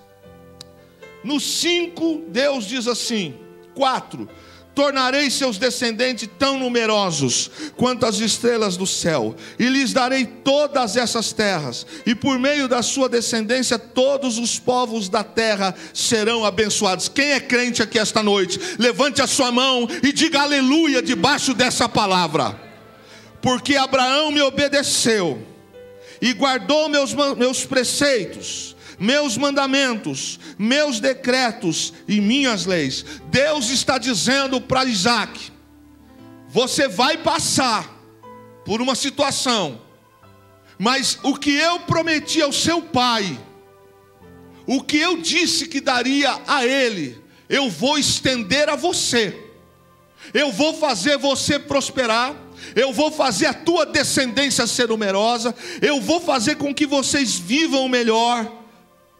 No 5, Deus diz assim: 4, tornarei seus descendentes tão numerosos quanto as estrelas do céu, e lhes darei todas essas terras, e por meio da sua descendência todos os povos da terra serão abençoados. Quem é crente aqui esta noite, levante a sua mão e diga aleluia debaixo dessa palavra. Porque Abraão me obedeceu e guardou meus preceitos, meus mandamentos, meus decretos e minhas leis. Deus está dizendo para Isaac: você vai passar por uma situação, mas o que eu prometi ao seu pai, o que eu disse que daria a ele, eu vou estender a você. Eu vou fazer você prosperar. Eu vou fazer a tua descendência ser numerosa. Eu vou fazer com que vocês vivam melhor.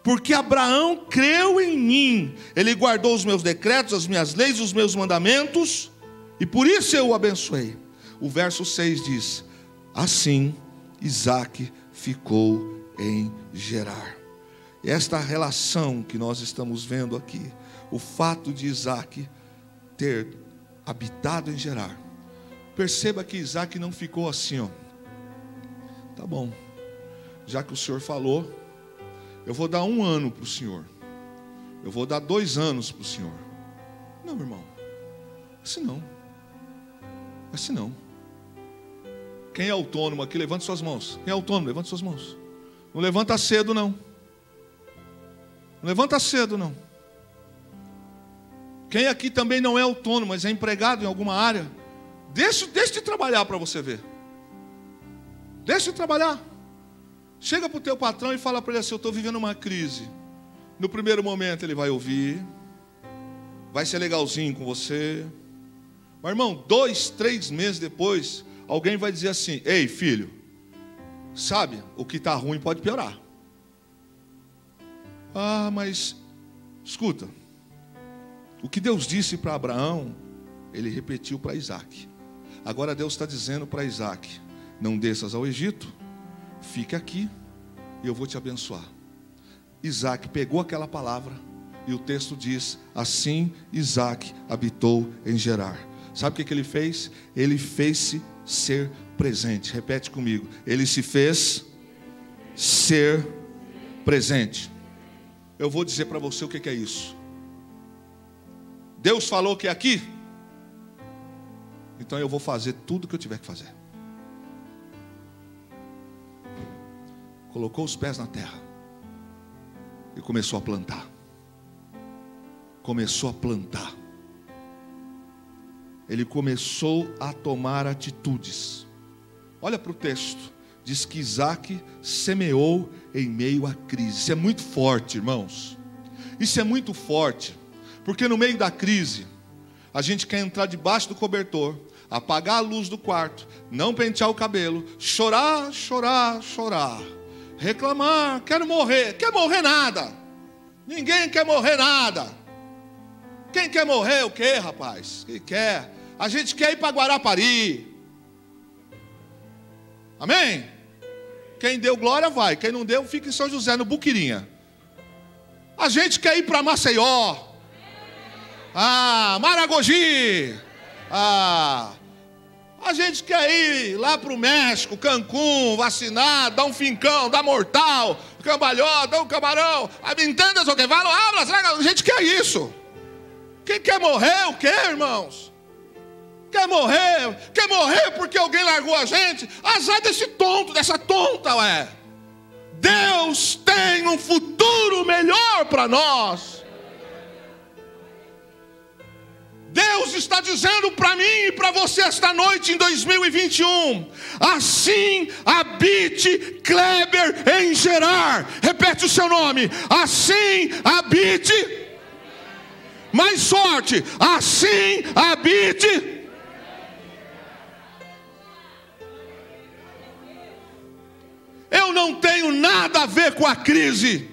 Porque Abraão creu em mim, ele guardou os meus decretos, as minhas leis, os meus mandamentos, e por isso eu o abençoei. O verso 6 diz: assim Isaac ficou em Gerar. Esta relação que nós estamos vendo aqui, o fato de Isaac ter habitado em Gerar. Perceba que Isaac não ficou assim, ó. Tá bom, já que o Senhor falou, eu vou dar 1 ano para o Senhor. Eu vou dar 2 anos para o Senhor. Não, irmão. Assim não. Assim não. Quem é autônomo aqui, levante suas mãos. Quem é autônomo, levante suas mãos. Não levanta cedo, não. Não levanta cedo, não. Quem aqui também não é autônomo, mas é empregado em alguma área, deixa de trabalhar para você ver. Deixa de trabalhar. Chega para o teu patrão e fala para ele assim: eu estou vivendo uma crise. No primeiro momento ele vai ouvir, vai ser legalzinho com você. Mas irmão, 2, 3 meses depois, alguém vai dizer assim: ei filho, sabe, o que está ruim pode piorar. Ah, mas escuta, o que Deus disse para Abraão, ele repetiu para Isaac. Agora Deus está dizendo para Isaac: não desças ao Egito, fica aqui e eu vou te abençoar. Isaac pegou aquela palavra e o texto diz: assim Isaac habitou em Gerar. Sabe o que ele fez? Ele fez-se ser presente. Repete comigo: ele se fez ser presente. Eu vou dizer para você o que é isso. Deus falou que é aqui, então eu vou fazer tudo o que eu tiver que fazer. colocou os pés na terra e começou a plantar. Começou a plantar. Ele começou a tomar atitudes. Olha para o texto. Diz que Isaac semeou em meio à crise. Isso é muito forte, irmãos. Isso é muito forte. Porque no meio da crise, a gente quer entrar debaixo do cobertor, apagar a luz do quarto, não pentear o cabelo, chorar, chorar, chorar, reclamar, quero morrer. Quer morrer nada. Ninguém quer morrer nada. Quem quer morrer o quê, rapaz? Quem quer? A gente quer ir para Guarapari. Amém? Quem deu glória vai. Quem não deu, fica em São José, no Buquirinha. A gente quer ir para Maceió. Maragogi. A gente quer ir lá para o México, Cancún, vacinar, dar um fincão, dar mortal, cambalhó, dar um camarão. Me entendas o que falo? A gente quer isso. Quem quer morrer o quê, irmãos? Quer morrer porque alguém largou a gente? Azar desse tonto, dessa tonta, ué. Deus tem um futuro melhor para nós. Deus está dizendo para mim e para você esta noite em 2021: assim habite Kleber em Gerar. Repete o seu nome. Assim habite. Mais forte. Assim habite. Eu não tenho nada a ver com a crise.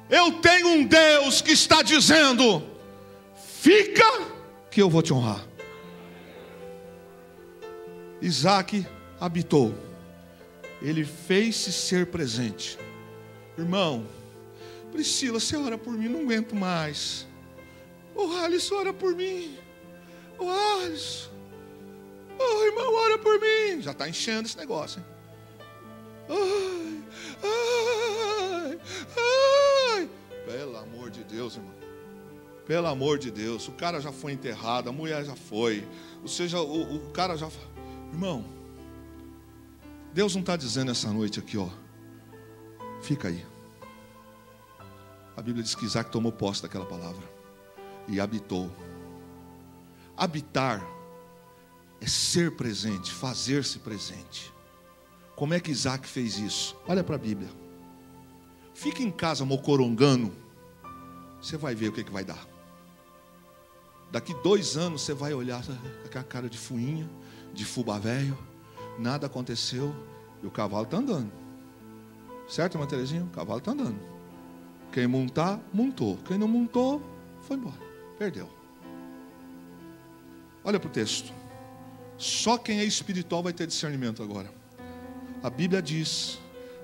Eu tenho um Deus que está dizendo: fica que eu vou te honrar. Isaac habitou. Ele fez-se ser presente. Irmão, Priscila, você ora por mim, não aguento mais. Alisson, ora por mim. Alisson. Irmão, ora por mim. Já está enchendo esse negócio, hein? Pelo amor de Deus, irmão. Pelo amor de Deus. O cara já foi enterrado, a mulher já foi. Ou seja, o cara já... Irmão, Deus não está dizendo essa noite aqui, fica aí. A Bíblia diz que Isaac tomou posse daquela palavra e habitou. Habitar é ser presente, fazer-se presente. Como é que Isaac fez isso? Olha para a Bíblia. Fica em casa mocorongando, você vai ver o que vai dar. Daqui 2 anos você vai olhar com a cara de fuinha, de fubá velho, nada aconteceu e o cavalo está andando. Certo, irmã Terezinha? O cavalo está andando. Quem montar, montou. Quem não montou, foi embora. Perdeu. Olha para o texto. Só quem é espiritual vai ter discernimento agora. A Bíblia diz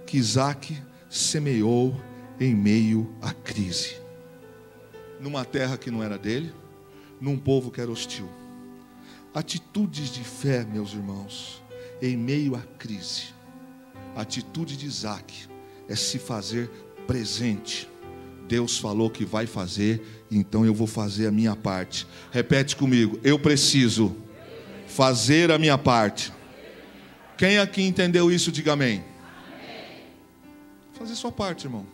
que Isaac semeou em meio à crise. Numa terra que não era dele, num povo que era hostil. Atitudes de fé, meus irmãos, em meio à crise. A atitude de Isaac é se fazer presente. Deus falou que vai fazer, então eu vou fazer a minha parte. Repete comigo: eu preciso fazer a minha parte. Quem aqui entendeu isso, diga amém. Fazer sua parte, irmão.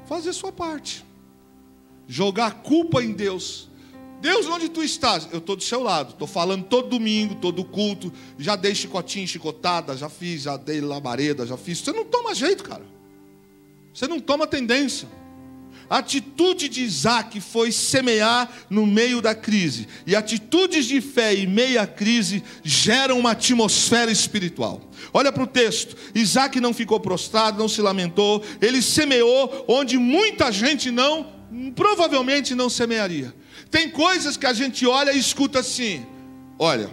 Fazer sua parte. Jogar a culpa em Deus. Deus, onde tu estás? Eu estou do seu lado. Estou falando todo domingo, todo culto. Já dei chicotinho, chicotada. Já fiz, já dei labareda, já fiz. Você não toma jeito, cara. Você não toma tendência. A atitude de Isaac foi semear no meio da crise. E atitudes de fé em meio à crise geram uma atmosfera espiritual. Olha para o texto. Isaac não ficou prostrado, não se lamentou. Ele semeou onde muita gente provavelmente não semearia. Tem coisas que a gente olha e escuta assim: olha,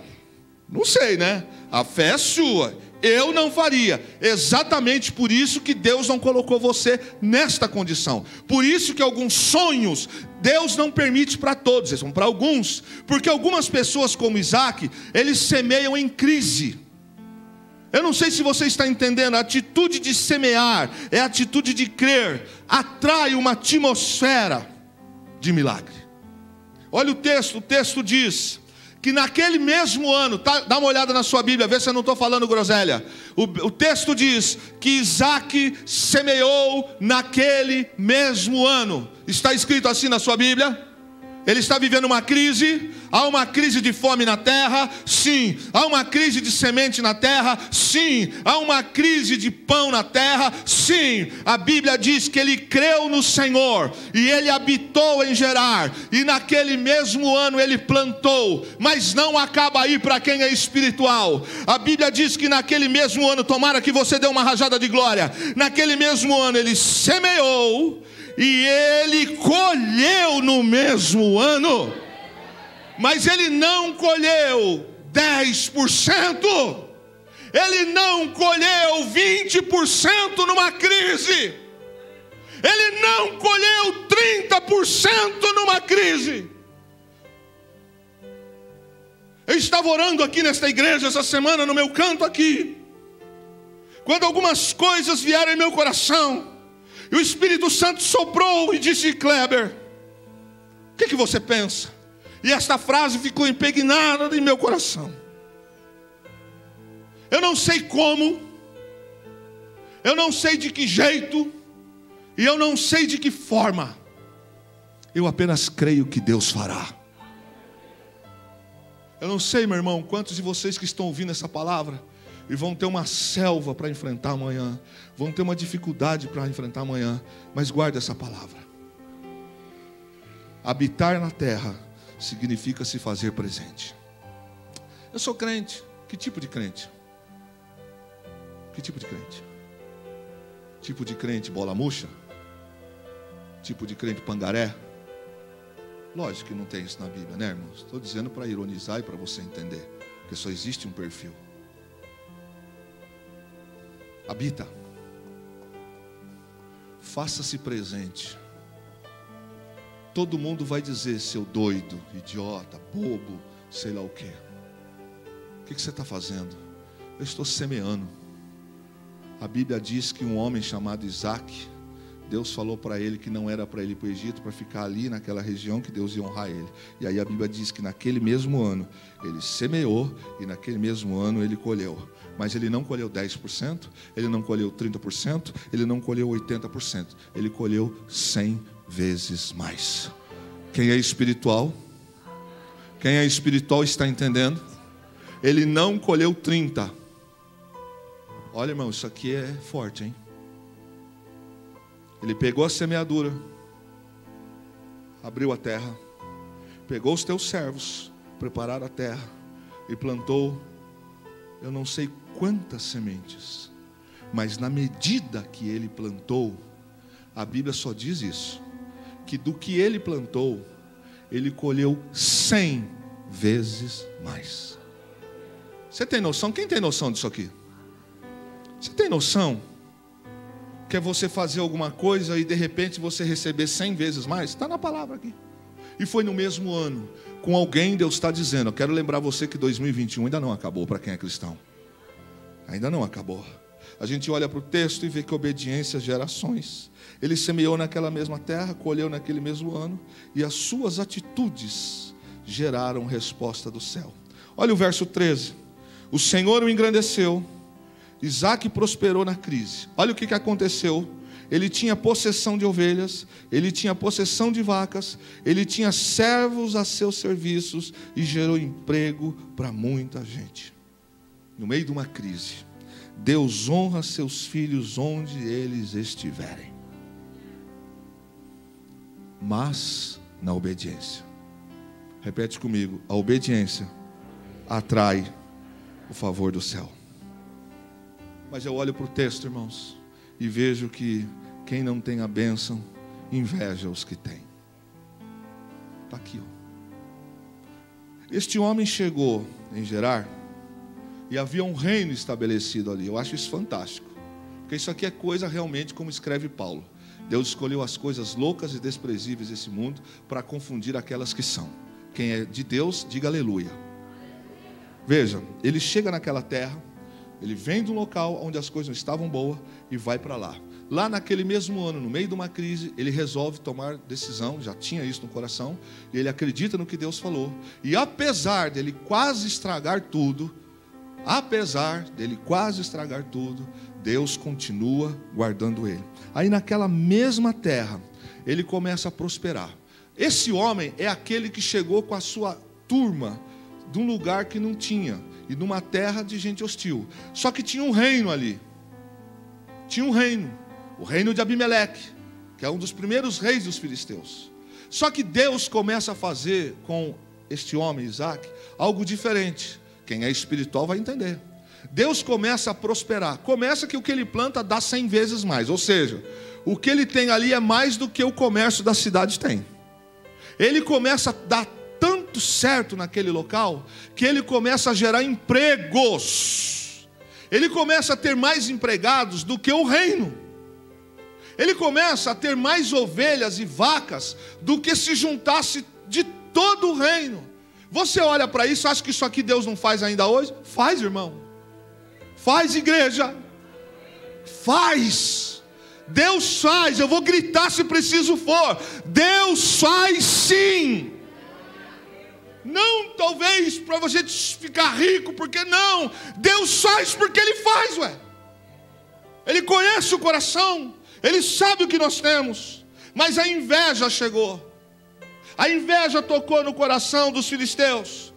não sei, né? A fé é sua. Eu não faria. Exatamente por isso que Deus não colocou você nesta condição. Por isso que alguns sonhos Deus não permite para todos, eles são para alguns. Porque algumas pessoas como Isaac, eles semeiam em crise. Eu não sei se você está entendendo. A atitude de semear é a atitude de crer. Atrai uma atmosfera de milagre. Olha o texto diz que naquele mesmo ano, dá uma olhada na sua Bíblia, vê se eu não estou falando groselha. O texto diz que Isaac semeou naquele mesmo ano. Está escrito assim na sua Bíblia? Ele está vivendo uma crise. Há uma crise de fome na terra? Sim. Há uma crise de semente na terra? Sim. Há uma crise de pão na terra? Sim. A Bíblia diz que ele creu no Senhor e ele habitou em Gerar, e naquele mesmo ano ele plantou. Mas não acaba aí para quem é espiritual. A Bíblia diz que naquele mesmo ano, tomara que você dê uma rajada de glória, naquele mesmo ano ele semeou e ele colheu no mesmo ano. Mas ele não colheu 10%. Ele não colheu 20% numa crise. Ele não colheu 30% numa crise. Eu estava orando aqui nesta igreja essa semana, no meu canto aqui, quando algumas coisas vieram em meu coração, e o Espírito Santo soprou e disse: Kleber, o que você pensa? E esta frase ficou impregnada em meu coração. Eu não sei como, eu não sei de que jeito, e eu não sei de que forma. Eu apenas creio que Deus fará. Eu não sei, meu irmão, quantos de vocês que estão ouvindo essa palavra e vão ter uma selva para enfrentar amanhã, vão ter uma dificuldade para enfrentar amanhã, mas guarde essa palavra. Habitar na terra significa se fazer presente. Eu sou crente. Que tipo de crente? Que tipo de crente? Tipo de crente bola murcha? Tipo de crente pangaré? Lógico que não tem isso na Bíblia, né, irmãos? Estou dizendo para ironizar e para você entender, porque só existe um perfil. Habita. Faça-se presente. Todo mundo vai dizer: seu doido, idiota, bobo, sei lá o quê. O que você está fazendo? Eu estou semeando. A Bíblia diz que um homem chamado Isaac, Deus falou para ele que não era para ele ir para o Egito, para ficar ali naquela região, que Deus ia honrar ele. E aí a Bíblia diz que naquele mesmo ano ele semeou e naquele mesmo ano ele colheu. Mas ele não colheu 10%, ele não colheu 30%, ele não colheu 80%. Ele colheu 100 vezes mais. Quem é espiritual? Quem é espiritual está entendendo? Ele não colheu 30%. Olha, irmão, isso aqui é forte, hein? Ele pegou a semeadura, abriu a terra, pegou os teus servos, prepararam a terra e plantou, eu não sei quantas sementes, mas na medida que ele plantou, a Bíblia só diz isso, que do que ele plantou, ele colheu 100 vezes mais. Você tem noção? Quem tem noção disso aqui? Você tem noção que é você fazer alguma coisa e de repente você receber 100 vezes mais? Está na palavra aqui. E foi no mesmo ano, com alguém, Deus está dizendo: eu quero lembrar você que 2021 ainda não acabou para quem é cristão. Ainda não acabou. A gente olha para o texto e vê que obediência gera ações. Ele semeou naquela mesma terra, colheu naquele mesmo ano, e as suas atitudes geraram resposta do céu. Olha o verso 13. O Senhor o engrandeceu, Isaac prosperou na crise. Olha o que aconteceu. Ele tinha possessão de ovelhas, ele tinha possessão de vacas, ele tinha servos a seus serviços e gerou emprego para muita gente. No meio de uma crise, Deus honra seus filhos onde eles estiverem, mas na obediência. Repete comigo: a obediência atrai o favor do céu. Mas eu olho para o texto, irmãos, e vejo que quem não tem a bênção inveja os que têm. Está aqui, ó. Este homem chegou em Gerar e havia um reino estabelecido ali. Eu acho isso fantástico, porque isso aqui é coisa realmente como escreve Paulo. Deus escolheu as coisas loucas e desprezíveis desse mundo para confundir aquelas que são. Quem é de Deus, diga aleluia. Veja, ele chega naquela terra, ele vem de um local onde as coisas não estavam boas e vai para lá. lá naquele mesmo ano, no meio de uma crise, ele resolve tomar decisão, já tinha isso no coração, e ele acredita no que Deus falou. E apesar dele quase estragar tudo, Deus continua guardando ele. Aí naquela mesma terra, ele começa a prosperar. Esse homem é aquele que chegou com a sua turma de um lugar que não tinha, e numa terra de gente hostil. Só que tinha um reino ali. Tinha um reino, o reino de Abimeleque, que é um dos primeiros reis dos filisteus. Só que Deus começa a fazer com este homem, Isaac, algo diferente. Quem é espiritual vai entender. Deus começa a prosperar. Começa que o que ele planta dá 100 vezes mais. Ou seja, o que ele tem ali é mais do que o comércio da cidade tem. Ele começa a dar tanto certo naquele local, que ele começa a gerar empregos. Ele começa a ter mais empregados do que o reino. Ele começa a ter mais ovelhas e vacas do que se juntasse de todo o reino. Você olha para isso, acha que isso aqui Deus não faz ainda hoje? Faz, irmão. Faz, igreja. Faz. Deus faz. Eu vou gritar se preciso for. Deus faz sim. Não talvez para você ficar rico, porque não. Deus faz porque Ele faz, ué. Ele conhece o coração. Ele sabe o que nós temos. Mas a inveja chegou. A inveja tocou no coração dos filisteus.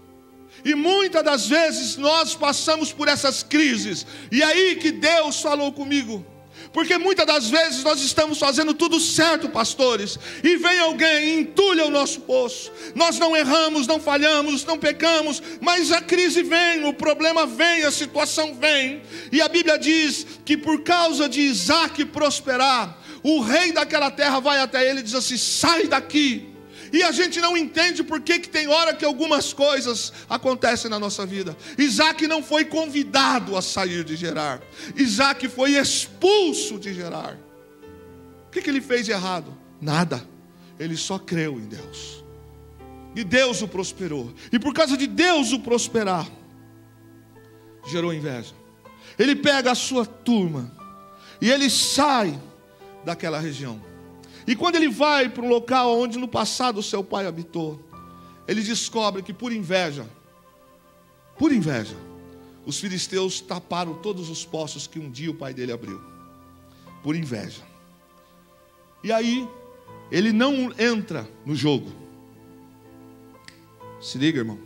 E muitas das vezes nós passamos por essas crises. E aí que Deus falou comigo. Porque muitas das vezes nós estamos fazendo tudo certo, pastores, e vem alguém e entulha o nosso poço. Nós não erramos, não falhamos, não pecamos, mas a crise vem, o problema vem, a situação vem. E a Bíblia diz que por causa de Isaac prosperar, o rei daquela terra vai até ele e diz assim: sai daqui. E a gente não entende por que tem hora que algumas coisas acontecem na nossa vida. Isaac não foi convidado a sair de Gerar. Isaac foi expulso de Gerar. O que ele fez de errado? Nada. Ele só creu em Deus. E Deus o prosperou. E por causa de Deus o prosperar, gerou inveja. Ele pega a sua turma e ele sai daquela região. E quando ele vai para um local onde no passado o seu pai habitou, ele descobre que por inveja, os filisteus taparam todos os poços que um dia o pai dele abriu. Por inveja. E aí, ele não entra no jogo. Se liga, irmão.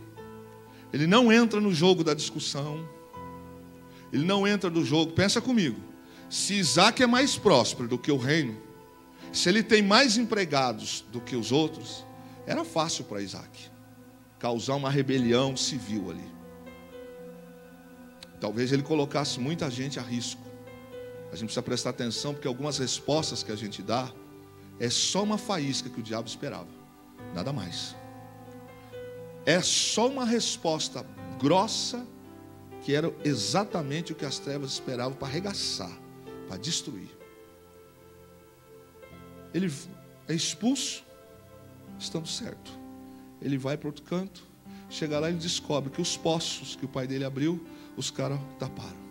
Ele não entra no jogo da discussão. Ele não entra no jogo. Pensa comigo. Se Isaac é mais próspero do que o reino, se ele tem mais empregados do que os outros, era fácil para Isaac causar uma rebelião civil ali. Talvez ele colocasse muita gente a risco. A gente precisa prestar atenção, porque algumas respostas que a gente dá é só uma faísca que o diabo esperava, nada mais. É só uma resposta grossa, que era exatamente o que as trevas esperavam para arregaçar, para destruir. Ele é expulso, estando certo. Ele vai para outro canto, chega lá e descobre que os poços que o pai dele abriu, os caras taparam.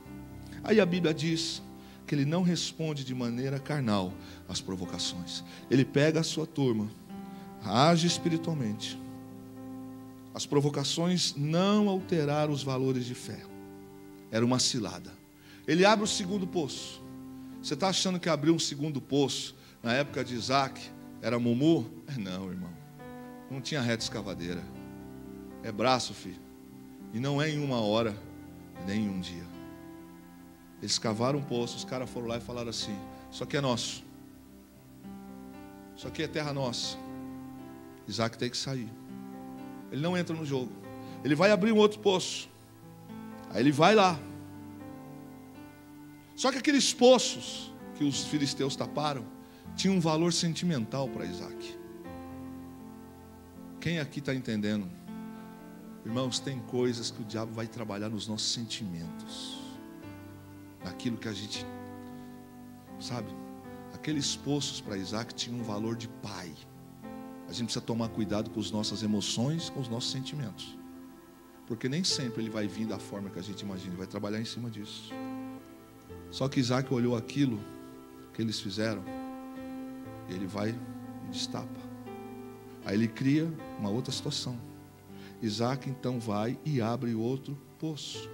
Aí a Bíblia diz que ele não responde de maneira carnal às provocações. Ele pega a sua turma, age espiritualmente. As provocações não alteraram os valores de fé. Era uma cilada. Ele abre o segundo poço. Você está achando que abriu um segundo poço na época de Isaac era mumu? Não, irmão. Não tinha reta escavadeira. É braço, filho. E não é em uma hora, nem em um dia. Eles cavaram um poço, os caras foram lá e falaram assim: isso aqui é nosso. Isso aqui é terra nossa. Isaac tem que sair. Ele não entra no jogo. Ele vai abrir um outro poço. Aí ele vai lá. Só que aqueles poços que os filisteus taparam tinha um valor sentimental para Isaac. Quem aqui está entendendo? Irmãos, tem coisas que o diabo vai trabalhar nos nossos sentimentos, naquilo que a gente, sabe? Aqueles poços para Isaac tinham um valor de pai. A gente precisa tomar cuidado com as nossas emoções, com os nossos sentimentos, porque nem sempre ele vai vir da forma que a gente imagina. Ele vai trabalhar em cima disso. Só que Isaac olhou aquilo que eles fizeram, ele vai e destapa. Aí ele cria uma outra situação. Isaac então vai e abre outro poço.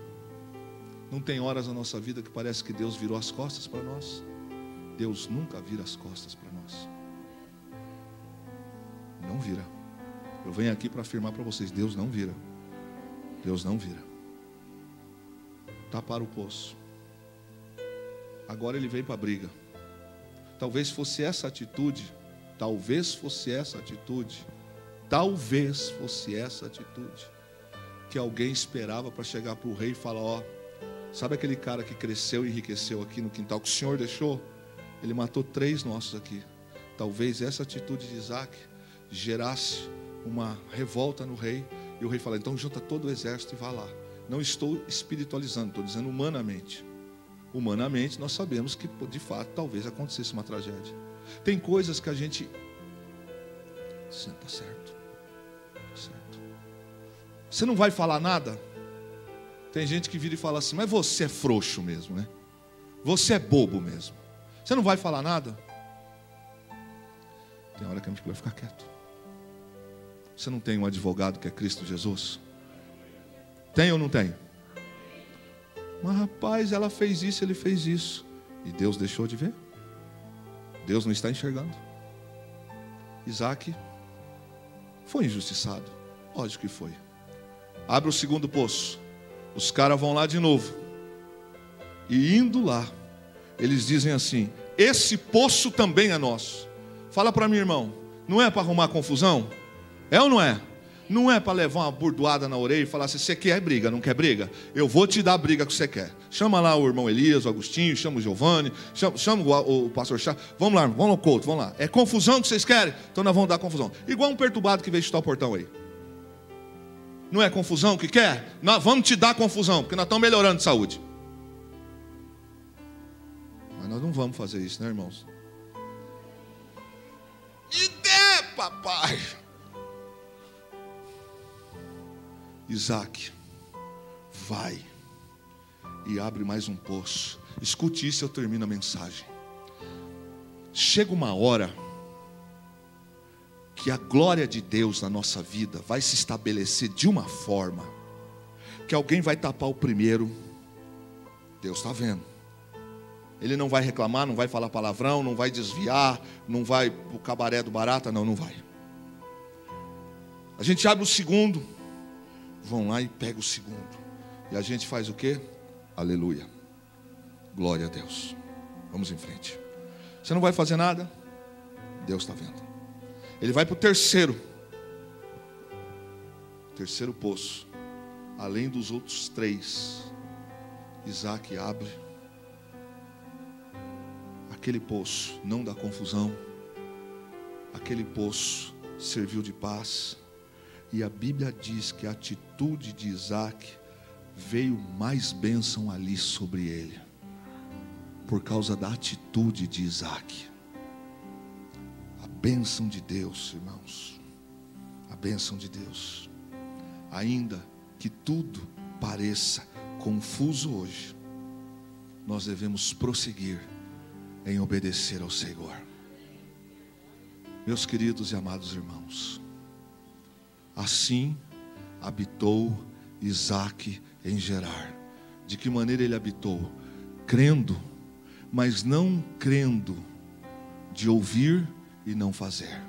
Não tem horas na nossa vida que parece que Deus virou as costas para nós? Deus nunca vira as costas para nós. Não vira. Eu venho aqui para afirmar para vocês, Deus não vira. Deus não vira. Tapar o poço. Agora ele vem para a briga. Talvez fosse essa atitude que alguém esperava para chegar para o rei e falar: ó, sabe aquele cara que cresceu e enriqueceu aqui no quintal que o Senhor deixou? Ele matou 3 nossos aqui. Talvez essa atitude de Isaac gerasse uma revolta no rei, e o rei fala: então junta todo o exército e vá lá. Não estou espiritualizando, estou dizendo humanamente. Humanamente nós sabemos que de fato talvez acontecesse uma tragédia. Tem coisas que a gente... Está certo. Você não vai falar nada? Tem gente que vira e fala assim: mas você é frouxo mesmo, né? Você é bobo mesmo. Você não vai falar nada? Tem hora que a gente vai ficar quieto. Você não tem um advogado que é Cristo Jesus? Tem ou não tem? Mas rapaz, ela fez isso, ele fez isso. E Deus deixou de ver? Deus não está enxergando? Isaac foi injustiçado. Lógico que foi. Abre o segundo poço. Os caras vão lá de novo. E indo lá, eles dizem assim: esse poço também é nosso. Fala para mim, irmão, não é para arrumar confusão? É ou não é? Não é para levar uma burdoada na orelha e falar assim: você quer briga, não quer briga? Eu vou te dar a briga que você quer. Chama lá o irmão Elias, o Agostinho, chama o Giovanni, chama o pastor Chá. Vamos lá, vamos no culto, vamos lá. É confusão que vocês querem? Então nós vamos dar confusão. Igual um perturbado que veio chutar o portão aí. Não é confusão que quer? Nós vamos te dar confusão, porque nós estamos melhorando de saúde. Mas nós não vamos fazer isso, né, irmãos? E dê, papai! Isaac vai e abre mais um poço. Escute isso e eu termino a mensagem. Chega uma hora que a glória de Deus na nossa vida vai se estabelecer de uma forma que alguém vai tapar o primeiro. Deus está vendo. Ele não vai reclamar, não vai falar palavrão, não vai desviar, não vai o cabaré do barata, não vai. A gente abre o segundo, vão lá e pega o segundo. E a gente faz o quê? Aleluia. Glória a Deus. Vamos em frente. Você não vai fazer nada? Deus está vendo. Ele vai para o terceiro poço. Além dos outros 3, Isaac abre aquele poço, não dá confusão. Aquele poço serviu de paz. E a Bíblia diz que a atitude de Isaac veio mais bênção ali sobre ele, por causa da atitude de Isaac. A bênção de Deus, irmãos, a bênção de Deus. Ainda que tudo pareça confuso hoje, nós devemos prosseguir em obedecer ao Senhor. Meus queridos e amados irmãos, assim habitou Isaac em Gerar. De que maneira ele habitou? Crendo, mas não crendo de ouvir e não fazer.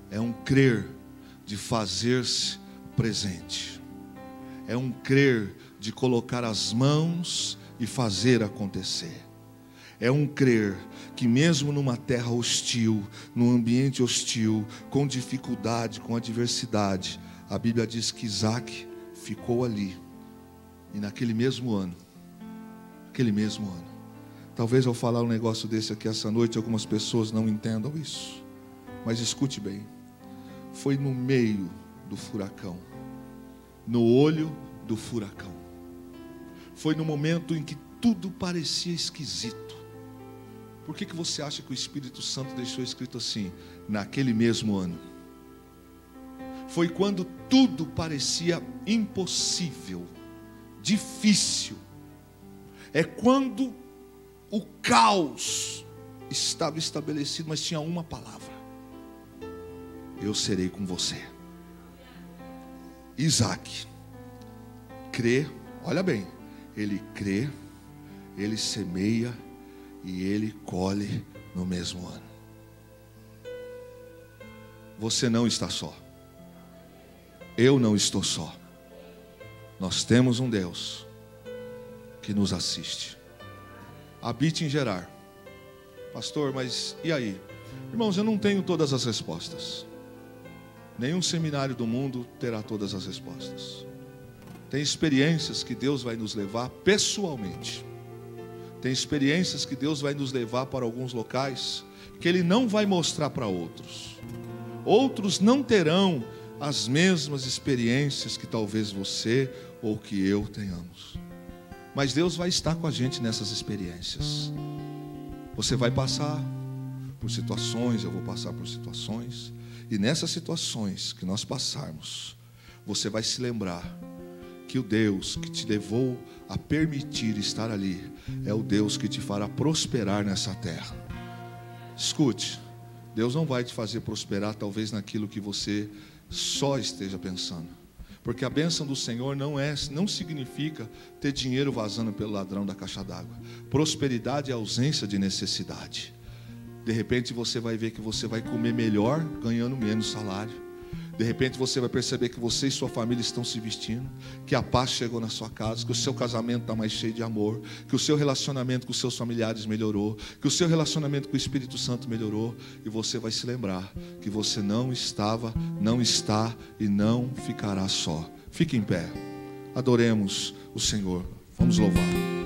É um crer de fazer-se presente. É um crer de colocar as mãos e fazer acontecer. É um crer que mesmo numa terra hostil, num ambiente hostil, com dificuldade, com adversidade, a Bíblia diz que Isaac ficou ali. E naquele mesmo ano, talvez ao falar um negócio desse aqui essa noite, algumas pessoas não entendam isso, mas escute bem, foi no meio do furacão, no olho do furacão, foi no momento em que tudo parecia esquisito. Por que você acha que o Espírito Santo deixou escrito assim, naquele mesmo ano? Foi quando tudo parecia impossível, difícil. É quando o caos estava estabelecido, mas tinha uma palavra: eu serei com você. Isaac crê, olha bem, ele crê, ele semeia e ele colhe no mesmo ano. Você não está só. Eu não estou só. Nós temos um Deus que nos assiste. Habite em Gerar. Pastor, mas e aí? Irmãos, eu não tenho todas as respostas. Nenhum seminário do mundo terá todas as respostas. Tem experiências que Deus vai nos levar pessoalmente. Tem experiências que Deus vai nos levar para alguns locais que Ele não vai mostrar para outros. Outros não terão as mesmas experiências que talvez você ou que eu tenhamos. Mas Deus vai estar com a gente nessas experiências. Você vai passar por situações, eu vou passar por situações. E nessas situações que nós passarmos, você vai se lembrar que o Deus que te levou a permitir estar ali é o Deus que te fará prosperar nessa terra. Escute, Deus não vai te fazer prosperar talvez naquilo que você só esteja pensando. Porque a bênção do Senhor não significa ter dinheiro vazando pelo ladrão da caixa d'água. Prosperidade é ausência de necessidade. De repente você vai ver que você vai comer melhor ganhando menos salário. De repente você vai perceber que você e sua família estão se vestindo, que a paz chegou na sua casa, que o seu casamento está mais cheio de amor, que o seu relacionamento com os seus familiares melhorou, que o seu relacionamento com o Espírito Santo melhorou, e você vai se lembrar que você não estava, não está e não ficará só. Fique em pé, adoremos o Senhor, vamos louvar.